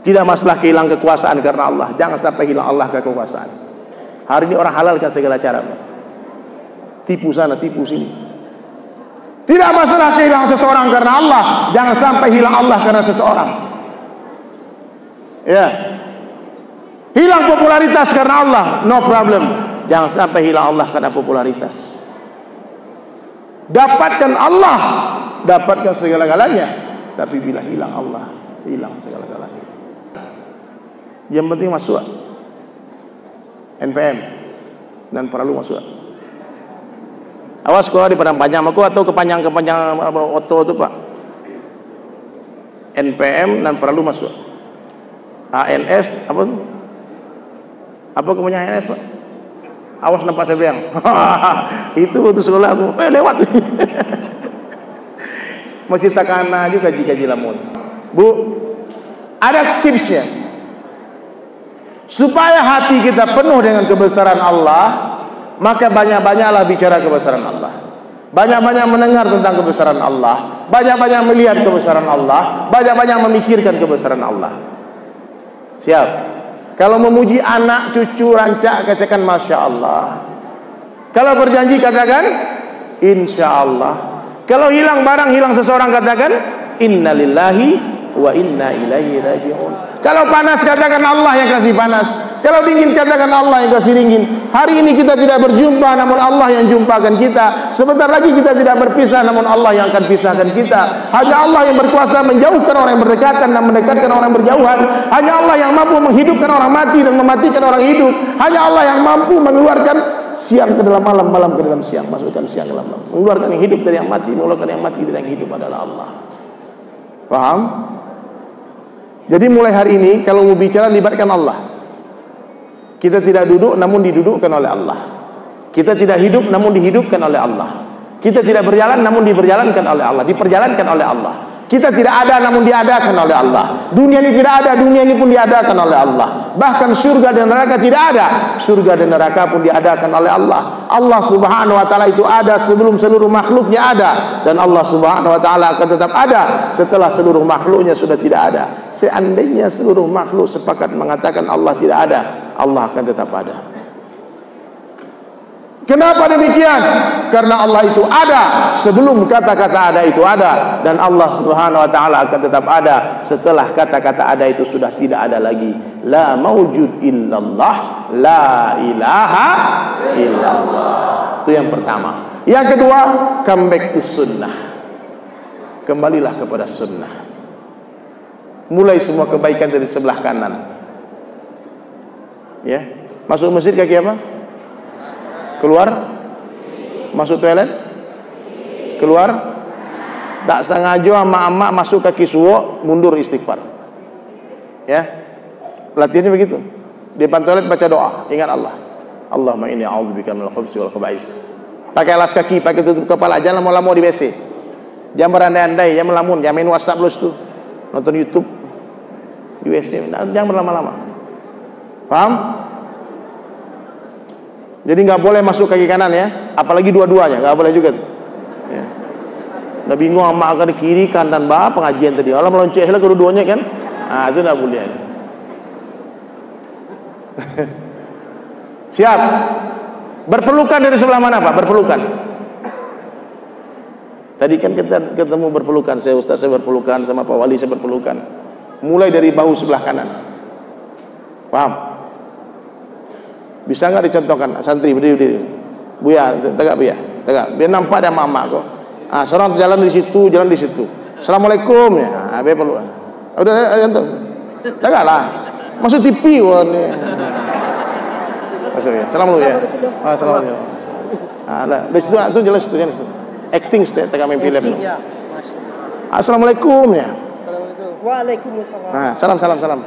Tidak masalah kehilangan kekuasaan karena Allah. Jangan sampai hilang Allah karena kekuasaan. Hari ini orang halalkan segala cara. Tipu sana, tipu sini. Tidak masalah kehilangan seseorang karena Allah. Jangan sampai hilang Allah karena seseorang. Ya. Hilang popularitas karena Allah, no problem. Jangan sampai hilang Allah karena popularitas. Dapatkan Allah, dapatkan segala-galanya. Tapi bila hilang Allah, hilang segala-galanya. Yang penting masuk NPM dan perlu masuk. Awas sekolah di Padang Panjang aku atau kepanjang oto itu Pak. NPM dan perlu masuk. ANS apa? Apa kepanjangan ANS Pak? Awas nampak saya bilang. Itu untuk sekolah aku. Lewat. Masih takana juga kaji lamun. Bu, ada tipsnya. Supaya hati kita penuh dengan kebesaran Allah, maka banyak-banyaklah bicara kebesaran Allah. Banyak-banyak mendengar tentang kebesaran Allah. Banyak-banyak melihat kebesaran Allah. Banyak-banyak memikirkan kebesaran Allah. Siap? Kalau memuji anak, cucu, rancak, katakan Masya Allah. Kalau berjanji, katakan Insya Allah. Kalau hilang barang, hilang seseorang, katakan Innalillahi wa inna ilaihi raji'un. Kalau panas katakan Allah yang kasih panas, kalau dingin katakan Allah yang kasih dingin. Hari ini kita tidak berjumpa, namun Allah yang jumpakan kita. Sebentar lagi kita tidak berpisah, namun Allah yang akan pisahkan kita. Hanya Allah yang berkuasa menjauhkan orang yang berdekatan dan mendekatkan orang yang berjauhan. Hanya Allah yang mampu menghidupkan orang mati dan mematikan orang hidup. Hanya Allah yang mampu mengeluarkan siang ke dalam malam, malam ke dalam siang, masukkan siang ke dalam malam, mengeluarkan yang hidup dari yang mati, mengeluarkan yang mati dari yang hidup adalah Allah. Paham? Jadi mulai hari ini kalau mau bicara libatkan Allah. Kita tidak duduk namun didudukkan oleh Allah. Kita tidak hidup namun dihidupkan oleh Allah. Kita tidak berjalan namun diberjalankan oleh Allah, diperjalankan oleh Allah. Kita tidak ada namun diadakan oleh Allah. Dunia ini tidak ada, dunia ini pun diadakan oleh Allah. Bahkan surga dan neraka tidak ada, surga dan neraka pun diadakan oleh Allah. Allah Subhanahu wa taala itu ada sebelum seluruh makhluknya ada, dan Allah Subhanahu wa taala akan tetap ada setelah seluruh makhluknya sudah tidak ada. Seandainya seluruh makhluk sepakat mengatakan Allah tidak ada, Allah akan tetap ada. Kenapa demikian? Karena Allah itu ada sebelum kata-kata ada itu ada, dan Allah Subhanahu wa taala akan tetap ada setelah kata-kata ada itu sudah tidak ada lagi. La maujud illallah, la ilaha illallah. Itu yang pertama. Yang kedua, come back to sunnah. Kembalilah kepada sunnah. Mulai semua kebaikan dari sebelah kanan. Ya, masuk masjid kaki apa? Keluar, masuk toilet, keluar, tak sengaja sama masuk kaki suwo, mundur istighfar. Ya, latihannya begitu. Di depan toilet baca doa, ingat Allah. Allahumma inni a'udzubika minal khubuthi wal khaba'is. Pakai alas kaki, pakai tutup kepala, jangan lama-lama di WC. Jangan berandai-andai, jangan melamun, jangan main WhatsApp lu tuh, nonton YouTube di WC, jangan berlama-lama. Paham? Jadi nggak boleh masuk kaki kanan ya, apalagi dua-duanya, nggak boleh juga tuh. Ya. Udah bingung sama ke kiri kanan bah pengajian tadi, Allah melonceng lah kedua-duanya kan, ah itu nggak boleh. Siap? Berpelukan dari sebelah mana Pak? Berpelukan. Tadi kan kita ketemu berpelukan, saya Ustaz saya berpelukan sama Pak Wali saya berpelukan. Mulai dari bahu sebelah kanan. Paham? Bisa nggak dicontohkan santri berdiri Buya tegak Buya tegak biar nampak ada mama kok. Ah seorang jalan di situ Assalamualaikum ya, be perlu udah contoh tegak lah masuk TV nih masuk ya assalamualaikum ya assalamualaikum lah di situ itu jelas itu acting state tegak main film assalamualaikum ya waalaikumsalam salam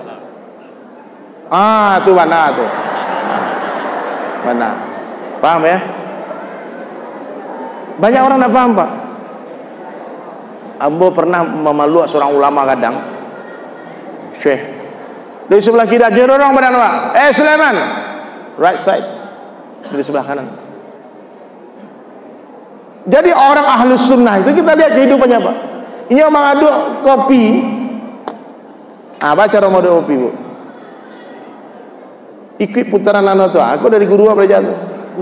tuh mana tuh mana? Paham ya? Banyak orang tidak paham Pak. Ambo pernah memeluk seorang ulama kadang, Syekh. Dari sebelah kiri dia dorong badan Pak. Sulaiman, right side. Dari sebelah kanan. Jadi orang ahlus sunnah itu kita lihat kehidupannya Pak. Ini mengaduk kopi. Baca Ramadan kopi Bu. Ikut putaran anak tu, aku dari guru belajar tu,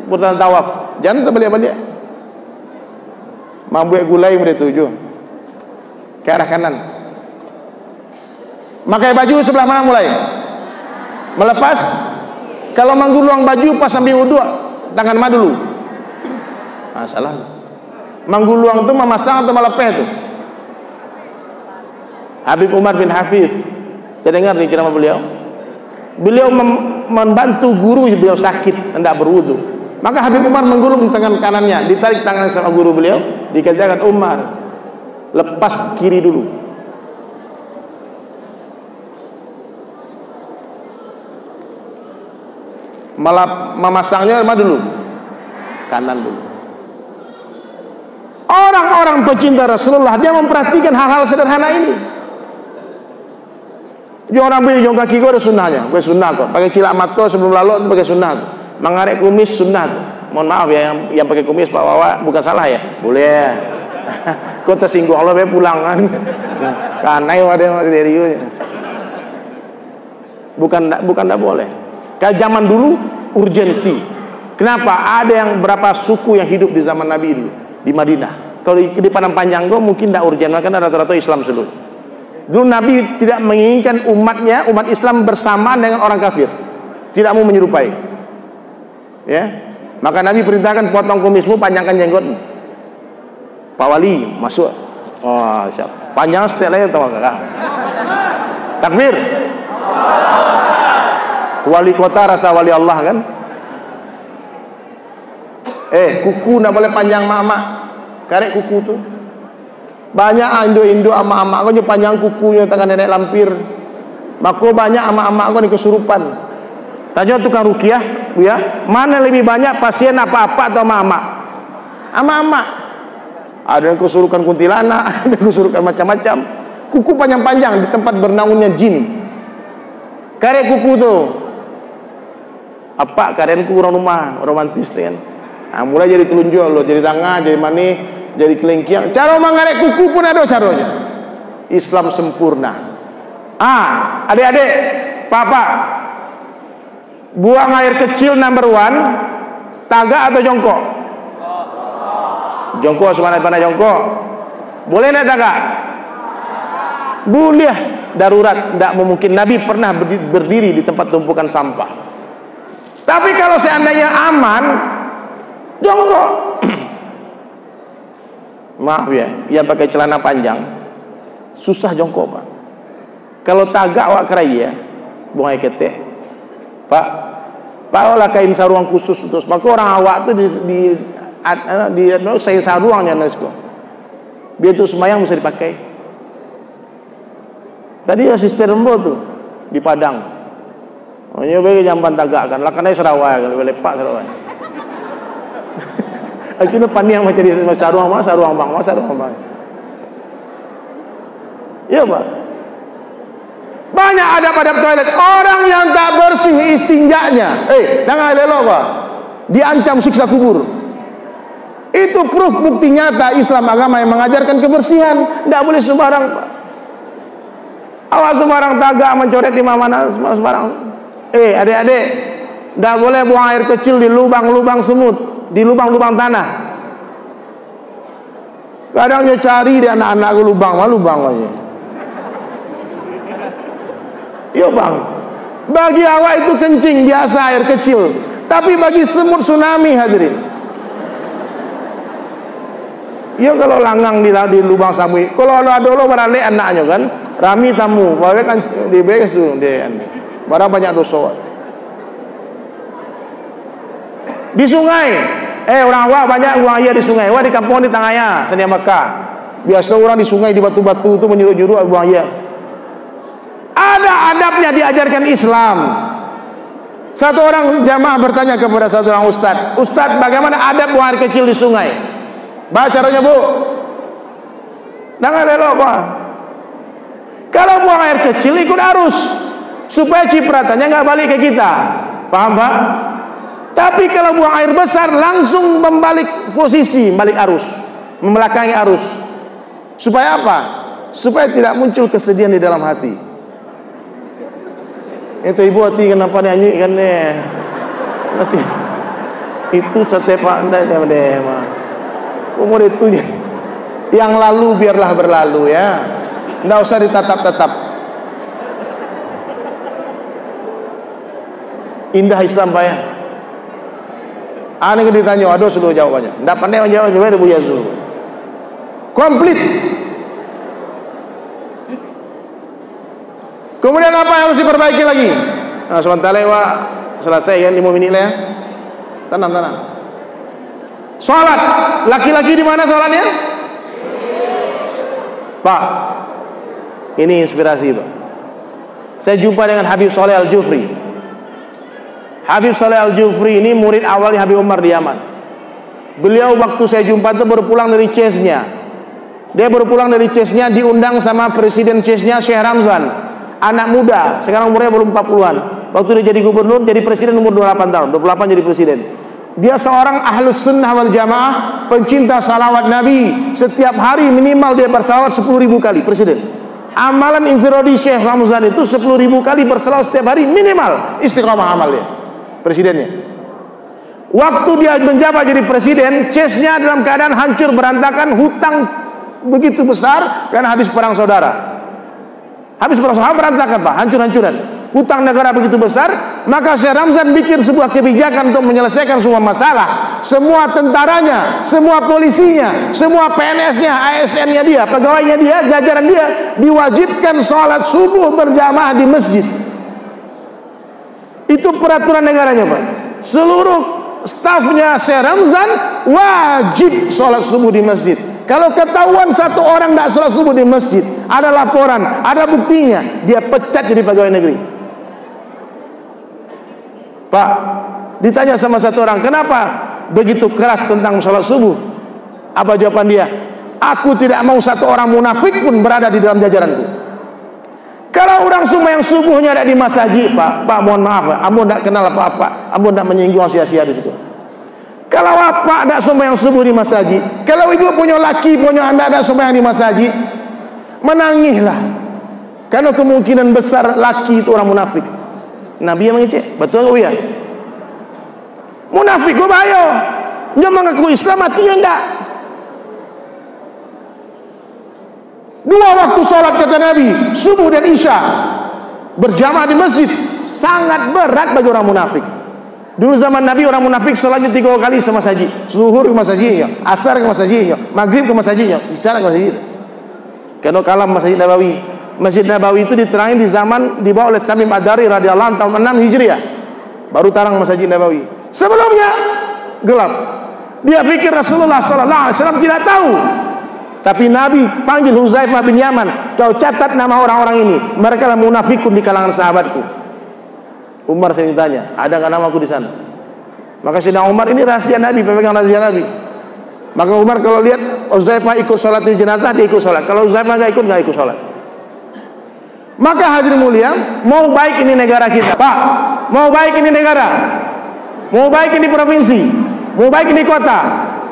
putaran tawaf, jangan terbalik-balik. Mambuek gulai boleh tuju ke arah kanan. Pakai baju sebelah mana mulai? Melepas. Kalau menggulung baju pas sambil wudhu, tangan mana dulu? Salah. Menggulung tu memasang atau melepeh tu? Habib Umar bin Hafiz, saya dengar di ceramah beliau. Beliau membantu guru beliau sakit hendak berwudu, maka Habib Umar menggulung tangan kanannya, ditarik tangan sama guru beliau, dikatakan Umar lepas kiri dulu. Malah memasangnya mana dulu? Kanan dulu. Orang-orang pecinta Rasulullah dia memperhatikan hal-hal sederhana ini. Dia orang beli jong kaki gue ada sunnahnya, gue sunnah kok. Pakai cilak mata sebelum lalu itu pakai sunnah tuh. Mengarik kumis sunnah tuh. Mohon maaf ya yang pakai kumis Pak Wawa bukan salah ya, boleh. Kau tersinggung Allah be pulang kan? Karena ada dari bukan tak boleh. Kayak zaman dulu urgensi. Kenapa? Ada yang berapa suku yang hidup di zaman Nabi dulu di Madinah. Kalau di Padang Panjang gue mungkin tak urgen, kan ada rata-rata Islam seluruh. Dulu Nabi tidak menginginkan umatnya, umat Islam bersamaan dengan orang kafir, tidak mau menyerupai. Ya, maka Nabi perintahkan potong kumismu, panjangkan jenggotmu. Pak Wali masuk. Oh, siap. Panjang setelahnya tahu kakak. Takbir. Wali kota rasa wali Allah kan. Kuku nak boleh panjang mak-mak. Karek kuku tu. Banyak indo-indo ama-ama kau panjang kukunya tangan nenek lampir. Maka banyak ama-ama kau ni kesurupan. Tanya tukang ruqyah, Bu ya, mana lebih banyak pasien apa-apa atau ama-ama? Ama-ama. Ada yang kesurupan kuntilanak, ada yang kesurupan macam-macam. Kuku panjang-panjang di tempat bernaungnya jin. Karek kuku tu. Apa karenku orang rumah romantis kan? Mulai jadi telunjuk lo, jadi tangga, jadi manis, jadi kelingkiang. Cara mengarek kuku pun ada caranya. Islam sempurna. Adik-adik, papa, buang air kecil number 1, tagak atau jongkok? Jongkok semana-mana jongkok. Boleh nak tagak? Boleh. Darurat, tidak mungkin. Nabi pernah berdiri di tempat tumpukan sampah. Tapi kalau seandainya aman, jongkok. Maaf ya, yang pakai celana panjang susah jongkok, Pak. Kalau tagak awak kerai ya, buang air ketek. Pak, olah kain saruang khusus terus. Maka orang awak tu di saya saruangnya nasko. Biar tu semayang bisa dipakai. Tadi asisten rembo tu di Padang. Nyoba jamban tagak kan, lakannya Sarawak kan, lepak Sarawak. Akhirnya paniang macam di saruang bang. Iya Pak. Banyak adab-adab toilet. Orang yang tak bersih istinjaknya, jangan elok Pak, diancam siksa kubur. Itu proof, bukti nyata Islam agama yang mengajarkan kebersihan. Tidak boleh sembarang Pak. Awas sembarang tagak mencoret di mana sembarang. Adik-adik, tidak boleh buang air kecil di lubang-lubang semut, di lubang-lubang tanah. Kadangnya cari di anak-anak lubang aja. Iya bang, bagi awak itu kencing biasa air kecil, tapi bagi semut tsunami hadirin. Iya kalau langang di lubang samui, kalau ada lo barale anaknya kan, rami tamu, bawa kan di beres dulu deh. Barang banyak dosa. Di sungai, orang awak banyak buang air di sungai. Wah di kampung di Tangaya, Sania Mekah. Biasa orang di sungai di batu-batu itu menyuruh-nyuruh buang air. Ada adabnya diajarkan Islam. Satu orang jamaah bertanya kepada satu orang ustaz, "Ustaz, bagaimana adab buang air kecil di sungai?" Baca caranya, Bu. Jangan elok, Pak. Kalau buang air kecil ikut arus, supaya cipratannya nggak balik ke kita. Paham Pak? Tapi kalau buang air besar langsung membalik posisi, balik arus, membelakangi arus. Supaya apa? Supaya tidak muncul kesedihan di dalam hati. Itu ibu hati kenapa nyanyi kan deh? Pasti itu setiap anda deh mah. Umur itu yang lalu biarlah berlalu ya. Nggak usah ditatap-tatap. Indah Islam Pak ya. Aneh ditanya, aduh sudah jawabannya. Nggak pandai menjawab, ada Bu Yazul. Komplit. Kemudian apa yang harus diperbaiki lagi? Nah, sementara Wak selesai kan 5 menit lah ya. Tenang. Salat, laki-laki di mana salatnya? Pak, ini inspirasi Pak. Saya jumpa dengan Habib Saleh Al-Jufri. Habib Saleh Al-Jufri ini murid awalnya Habib Umar di Yaman. Beliau waktu saya jumpa itu baru pulang dari Chesnya. Dia baru pulang dari Chesnya, diundang sama presiden Chesnya Syekh Ramzan. Anak muda, sekarang umurnya belum 40-an. Waktu dia jadi gubernur, jadi presiden umur 28 tahun, 28 jadi presiden. Dia seorang ahlus sunnah wal jamaah, pencinta salawat Nabi. Setiap hari minimal dia bersalawat 10.000 kali, presiden. Amalan infiradi Syekh Ramzan itu 10.000 kali bersalawat setiap hari minimal. Istiqamah amalnya, presidennya. Waktu dia menjabat jadi presiden, Chesnya dalam keadaan hancur berantakan, hutang begitu besar karena habis perang saudara. Habis perang Sahabat berantakan Pak, hancur-hancuran. Hutang negara begitu besar, maka Syekh Ramzan bikin sebuah kebijakan untuk menyelesaikan semua masalah. Semua tentaranya, semua polisinya, semua PNS-nya, ASN-nya dia, pegawainya dia, jajaran dia diwajibkan sholat subuh berjamaah di masjid. Itu peraturan negaranya Pak. Seluruh stafnya Syekh Ramzan wajib sholat subuh di masjid. Kalau ketahuan satu orang tidak sholat subuh di masjid, ada laporan, ada buktinya, dia pecat jadi pegawai negeri. Pak, ditanya sama satu orang, kenapa begitu keras tentang sholat subuh? Apa jawaban dia? Aku tidak mau satu orang munafik pun berada di dalam jajaranku. Kalau orang sembahyang subuhnya ada di masjid, Pak, mohon maaf, Ambo tidak kenal apa-apa, Ambo tidak menyinggung sia-sia di situ. Kalau bapak tidak sembahyang subuh di masjid, kalau ibu punya laki, punya anak tidak sembahyang di masjid, menangislah, karena kemungkinan besar laki itu orang munafik. Nabi yang mengecek, betul nggak ya? Munafik gue bayo, dia mengaku Islam artinya enggak. Dua waktu sholat kata Nabi, subuh dan isya, berjamaah di masjid, sangat berat bagi orang munafik. Dulu zaman Nabi orang munafik sholatnya 3 kali sama masjid, zuhur ke masjidnya, asar ke masjidnya, maghrib ke masjidnya, isya ke masjid. Karena kalam Masjid Nabawi. Masjid Nabawi itu diterangi di zaman dibawa oleh Tamim Ad-Dari radhiyallahu anhu tahun 6 Hijriah. Baru terang Masjid Nabawi. Sebelumnya gelap. Dia pikir Rasulullah sallallahu alaihi wasallam tidak tahu. Tapi Nabi panggil Huzaifah bin Yaman, kau catat nama orang-orang ini, mereka adalah munafikun di kalangan sahabatku. Umar saya ditanya, ada enggak namaku di sana? Maka Sayyidina Umar, ini rahasia Nabi, pemegang rahasia Nabi. Maka Umar kalau lihat Huzaifah ikut sholat di jenazah, dia ikut sholat. Kalau Huzaifah enggak ikut sholat. Maka hadirin mulia, mau baik ini negara kita, Pak, mau baik ini negara, mau baik ini provinsi, mau baik ini kota,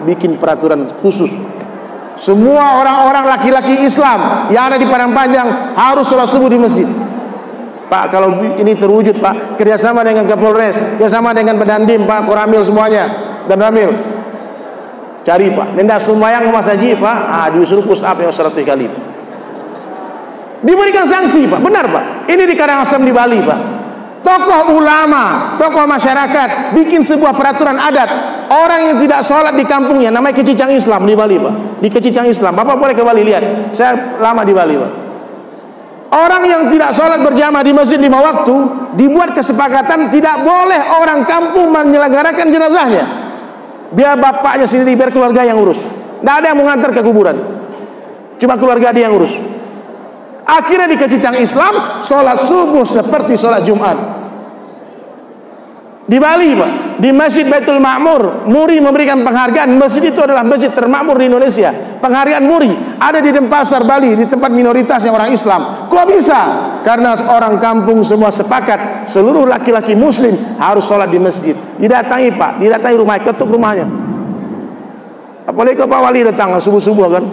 bikin peraturan khusus. Semua orang-orang laki-laki Islam yang ada di Padang Panjang harus sholat subuh di masjid. Pak, kalau ini terwujud Pak, kerjasama dengan Kapolres, kerjasama dengan Pedandim, Pak, Koramil semuanya, dan Ramil, cari Pak, nenda sembahyang ke masjid Pak, disuruh push up yang 100 kali. Diberikan sanksi Pak, benar Pak. Ini di Karangasem di Bali Pak. Tokoh ulama, tokoh masyarakat bikin sebuah peraturan adat. Orang yang tidak sholat di kampungnya, namanya Kecicang Islam di Bali Pak. Di Kecicang Islam, Bapak boleh ke Bali lihat. Saya lama di Bali Pak. Orang yang tidak sholat berjamaah di masjid 5 waktu, dibuat kesepakatan tidak boleh orang kampung menyelenggarakan jenazahnya. Biar bapaknya sendiri, biar keluarga yang urus. Tidak ada yang mengantar ke kuburan, cuma keluarga dia yang urus. Akhirnya di Kecicang Islam sholat subuh seperti sholat Jumat. Di Bali Pak, di Masjid Baitul Ma'mur, Muri memberikan penghargaan. Masjid itu adalah masjid termakmur di Indonesia. Penghargaan Muri ada di Denpasar, Bali, di tempat minoritasnya orang Islam. Kok bisa? Karena orang kampung semua sepakat, seluruh laki-laki muslim harus sholat di masjid. Didatangi Pak, didatangi rumah, ketuk rumahnya. Apalagi Pak Wali datang subuh-subuh kan.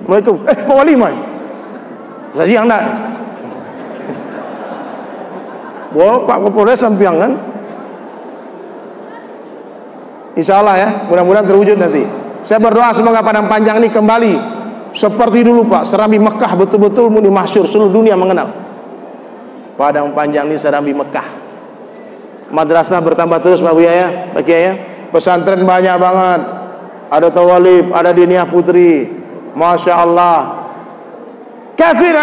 Assalamualaikum. Pak Wali mai. Saya siang enggak? Wah, Pak Kapolres sampiang kan? Insya Allah ya, mudah-mudahan terwujud nanti. Saya berdoa semoga Padang Panjang ini kembali seperti dulu Pak, Serambi Mekah betul-betul muni masyhur, seluruh dunia mengenal. Padang Panjang ini Serambi Mekah. Madrasah bertambah terus Pak Buya ya, Pak Kiai ya. Pesantren banyak banget. Ada Tawalib, ada Diniyah Putri. Masya Allah. Kathir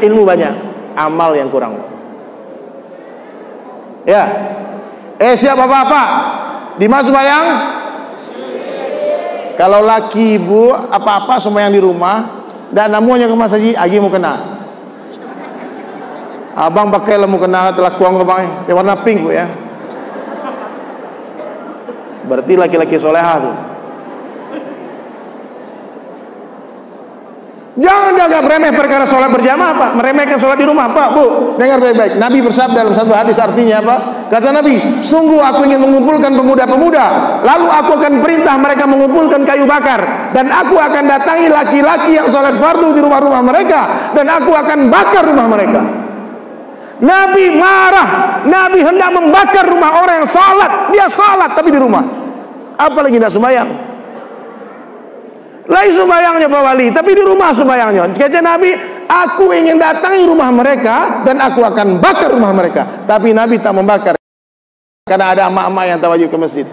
ilmu banyak, amal yang kurang. Ya, siap bapak-bapak? Dimas sembahyang? Kalau laki ibu apa-apa sembahyang di rumah, dan namunya ke masjid, agi mau kena. Abang pakai lemu kena telah kuang ke bang, yang warna pink bu ya. Berarti laki-laki solehah tuh. Jangan dianggap remeh perkara sholat berjamaah Pak, meremehkan sholat di rumah Pak. Bu, dengar baik-baik. Nabi bersabda dalam satu hadis, artinya apa? Kata Nabi, sungguh aku ingin mengumpulkan pemuda-pemuda, lalu aku akan perintah mereka mengumpulkan kayu bakar, dan aku akan datangi laki-laki yang sholat fardu di rumah-rumah mereka, dan aku akan bakar rumah mereka. Nabi marah, Nabi hendak membakar rumah orang yang sholat. Dia sholat tapi di rumah, apalagi tidak sembahyang. Lagi sembayangnya Pak Wali, tapi di rumah sembayangnya. Kata Nabi, aku ingin datangi rumah mereka dan aku akan bakar rumah mereka. Tapi Nabi tak membakar, karena ada emak-emak yang tawajuh ke masjid,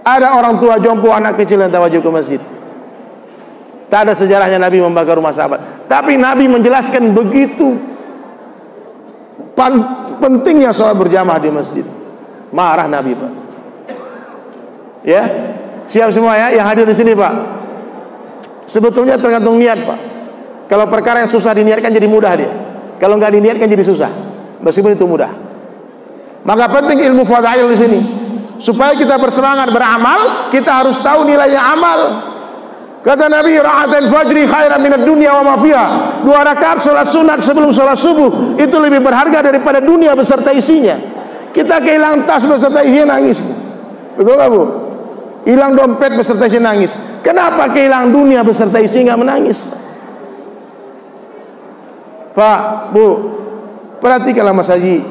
ada orang tua jompo anak kecil yang tawajuh ke masjid. Tak ada sejarahnya Nabi membakar rumah sahabat. Tapi Nabi menjelaskan begitu pentingnya sholat berjamaah di masjid. Marah Nabi, Pak. Ya, siap semua ya yang hadir di sini, Pak. Sebetulnya tergantung niat, Pak. Kalau perkara yang susah diniatkan jadi mudah dia. Kalau nggak diniatkan jadi susah, meskipun itu mudah. Maka penting ilmu fadail di sini. Supaya kita bersemangat beramal, kita harus tahu nilainya amal. Kata Nabi, ra'atul fajri khairan minad dunya wa ma fiha. 2 rakaat salat sunat sebelum salat subuh itu lebih berharga daripada dunia beserta isinya. Kita kehilangan tas beserta isinya nangis. Betul enggak, Bu? Hilang dompet beserta isinya nangis. Kenapa kehilangan dunia beserta isinya enggak menangis? Pak, Bu, perhatikanlah Mas Haji.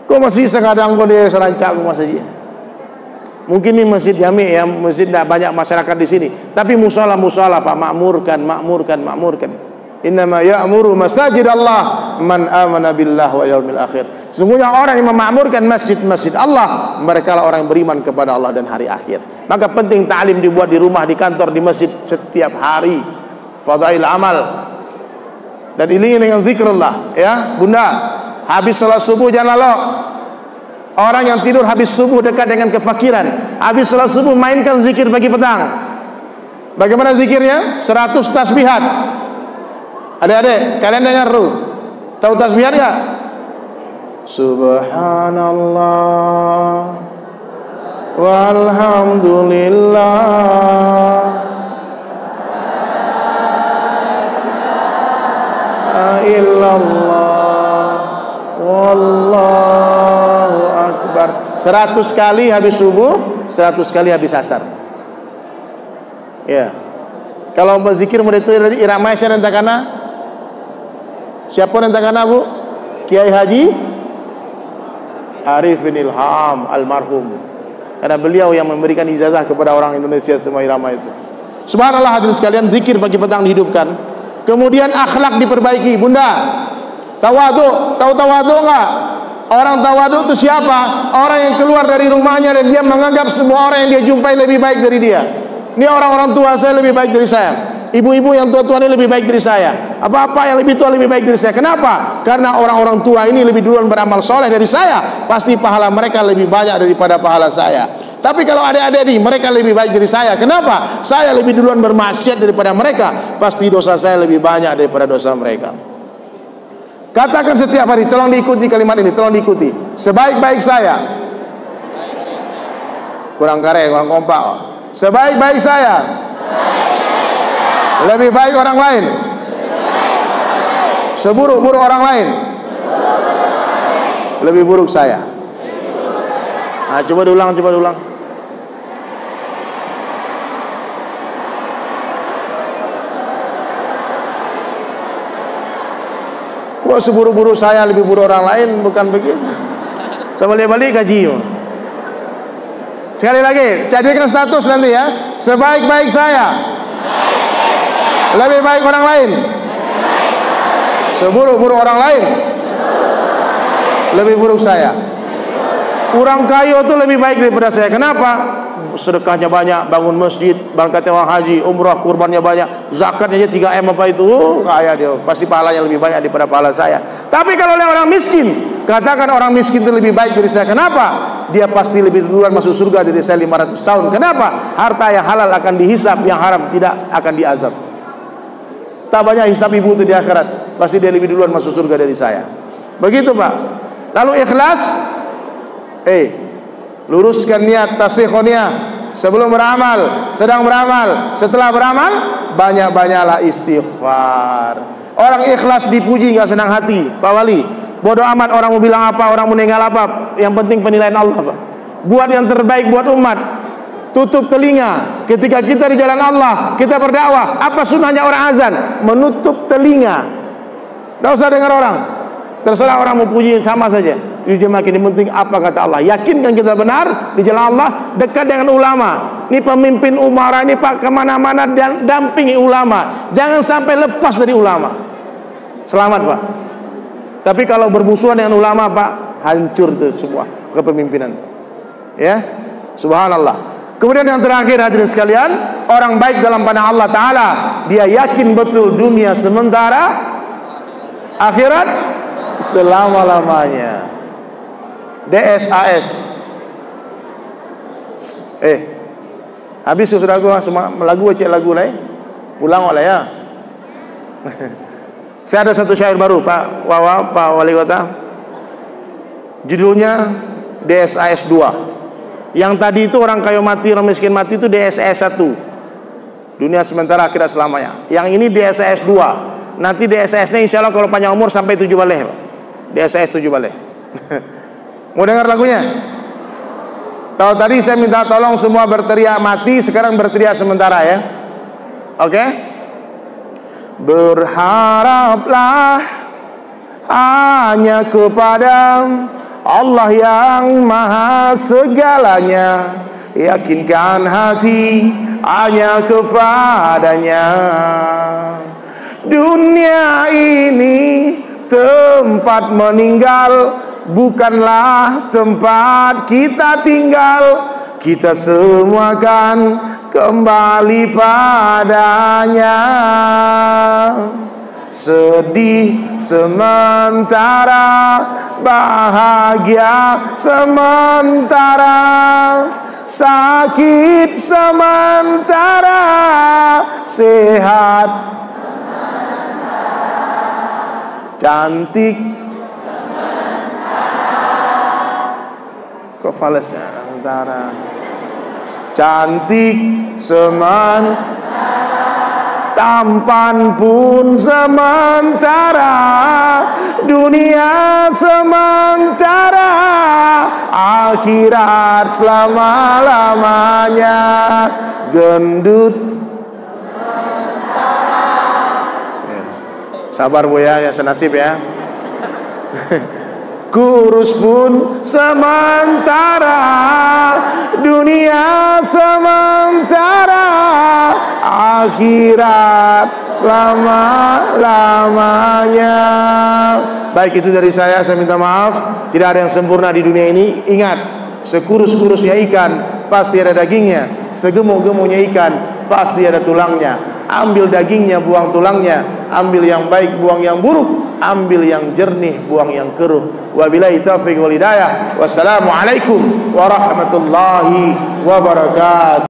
Kok masjid sekadang kok dia serancak Mas Haji? Mungkin ini masjid jami ya, masjid tidak banyak masyarakat di sini. Tapi musola Pak, makmurkan. Innama ya'muru masajid Allah man amana billah wa yaumil akhir. Sesungguhnya orang yang memakmurkan masjid-masjid Allah, mereka lah orang yang beriman kepada Allah dan hari akhir. Maka penting ta'lim dibuat di rumah, di kantor, di masjid setiap hari. Fadail amal. Dan iringi dengan zikrullah, ya. Bunda, habis salat subuh jangan lalok. Orang yang tidur habis subuh dekat dengan kefakiran. Habis salat subuh mainkan zikir pagi petang. Bagaimana zikirnya? 100 tasbihat. Adik-adik, kalian dengar dulu. Tahu tasbihat ya? Subhanallah walhamdulillah illallah wallahu akbar. 100 kali habis subuh, 100 kali habis asar. Ya. Kalau berzikir mulai itu dari irama syar'an takana. Siapa yang takana, Bu? Kiai Haji Arifin Ilham almarhum. Karena beliau yang memberikan ijazah kepada orang Indonesia semua irama itu. Subhanallah, hadirin sekalian, zikir pagi petang dihidupkan. Kemudian akhlak diperbaiki. Bunda, tawadhu. Tahu tawadhu enggak? Orang tawadhu itu siapa? Orang yang keluar dari rumahnya dan dia menganggap semua orang yang dia jumpai lebih baik dari dia. Ini orang-orang tua saya lebih baik dari saya. Ibu-ibu yang tua-tua ini lebih baik dari saya. Apa-apa yang lebih tua lebih baik dari saya. Kenapa? Karena orang-orang tua ini lebih duluan beramal soleh dari saya. Pasti pahala mereka lebih banyak daripada pahala saya. Tapi kalau adik-adik ini mereka lebih baik dari saya. Kenapa? Saya lebih duluan bermaksiat daripada mereka. Pasti dosa saya lebih banyak daripada dosa mereka. Katakan setiap hari, tolong diikuti kalimat ini, tolong diikuti. Sebaik-baik saya. Kurang kare, kurang kompak. Sebaik-baik saya, lebih baik orang lain. Seburuk-buruk orang lain, lebih buruk saya. Nah, coba diulang. Kok seburuk-buruk saya lebih buruk orang lain? Bukan begitu. Kita balik gaji. Sekali lagi, jadikan status nanti ya. Sebaik-baik saya, lebih baik orang lain. Seburuk-buruk orang lain, lebih buruk saya. Orang kaya itu lebih baik daripada saya. Kenapa? Sedekahnya banyak, bangun masjid, berangkatnya orang haji, umrah, kurbannya banyak, zakatnya 3M apa itu, kaya dia. Pasti pahalanya lebih banyak daripada pahala saya. Tapi kalau orang miskin, katakan orang miskin itu lebih baik dari saya. Kenapa? Dia pasti lebih duluan masuk surga dari saya 500 tahun. Kenapa? Harta yang halal akan dihisap, yang haram tidak akan diazab. Tak banyak hisap ibu itu di akhirat, pasti dia lebih duluan masuk surga dari saya. Begitu, Pak. Lalu ikhlas. Luruskan niat, tasihhonnya sebelum beramal, sedang beramal, setelah beramal, banyak-banyaklah istighfar. Orang ikhlas dipuji nggak senang hati, Pak Wali. Bodoh amat orang mau bilang apa, orang mau meninggal apa, yang penting penilaian Allah, Pak. Buat yang terbaik buat umat. Tutup telinga ketika kita di jalan Allah, kita berdakwah. Apa sunnahnya orang azan? Menutup telinga. Tidak usah dengar orang. Terserah orang mau puji, sama saja. Jadi makin penting apa kata Allah. Yakinkan kita benar di jalan Allah, dekat dengan ulama. Ini pemimpin umara ini Pak, kemana-mana dan dampingi ulama. Jangan sampai lepas dari ulama. selamat Pak. Tapi kalau bermusuhan dengan ulama Pak, hancur tuh semua kepemimpinan. Ya, subhanallah. Kemudian yang terakhir hadirin sekalian, orang baik dalam pandang Allah Ta'ala, dia yakin betul dunia sementara, akhirat selama-lamanya. DSAS. Habis sudah gua semua lagu cek lagu lain. Pulang oleh ya. Saya ada satu syair baru Pak Wawa, Pak Wali Kota. Judulnya DSAS 2. Yang tadi itu orang kaya mati, orang miskin mati itu DSAS 1. Dunia sementara akhirat selamanya. Yang ini DSAS 2. Nanti DSAS-nya insya Allah kalau panjang umur sampai 7 baleh Pak. DSAS 7 baleh. Mau dengar lagunya? Tahu tadi saya minta tolong semua berteriak mati, sekarang berteriak sementara ya. Oke? Berharaplah hanya kepada Allah yang maha segalanya. Yakinkan hati hanya kepadanya. Dunia ini tempat meninggal, bukanlah tempat kita tinggal. Kita semua kan kembali padanya. Sedih sementara, bahagia sementara, sakit sementara, sehat cantik kok falesnya sementara, cantik sementara, tampan pun sementara, dunia sementara, akhirat selama-lamanya, gendut sabar Bu ya, senasib ya. Kurus pun sementara, dunia sementara, akhirat selama-lamanya. Baik, itu dari saya minta maaf. Tidak ada yang sempurna di dunia ini. Ingat, sekurus-kurusnya ikan pasti ada dagingnya, segemuk-gemuknya ikan pasti ada tulangnya. Ambil dagingnya, buang tulangnya. Ambil yang baik, buang yang buruk. Ambil yang jernih, buang yang keruh. Wabillahi taufiq wal hidayah. Wassalamualaikum warahmatullahi wabarakatuh.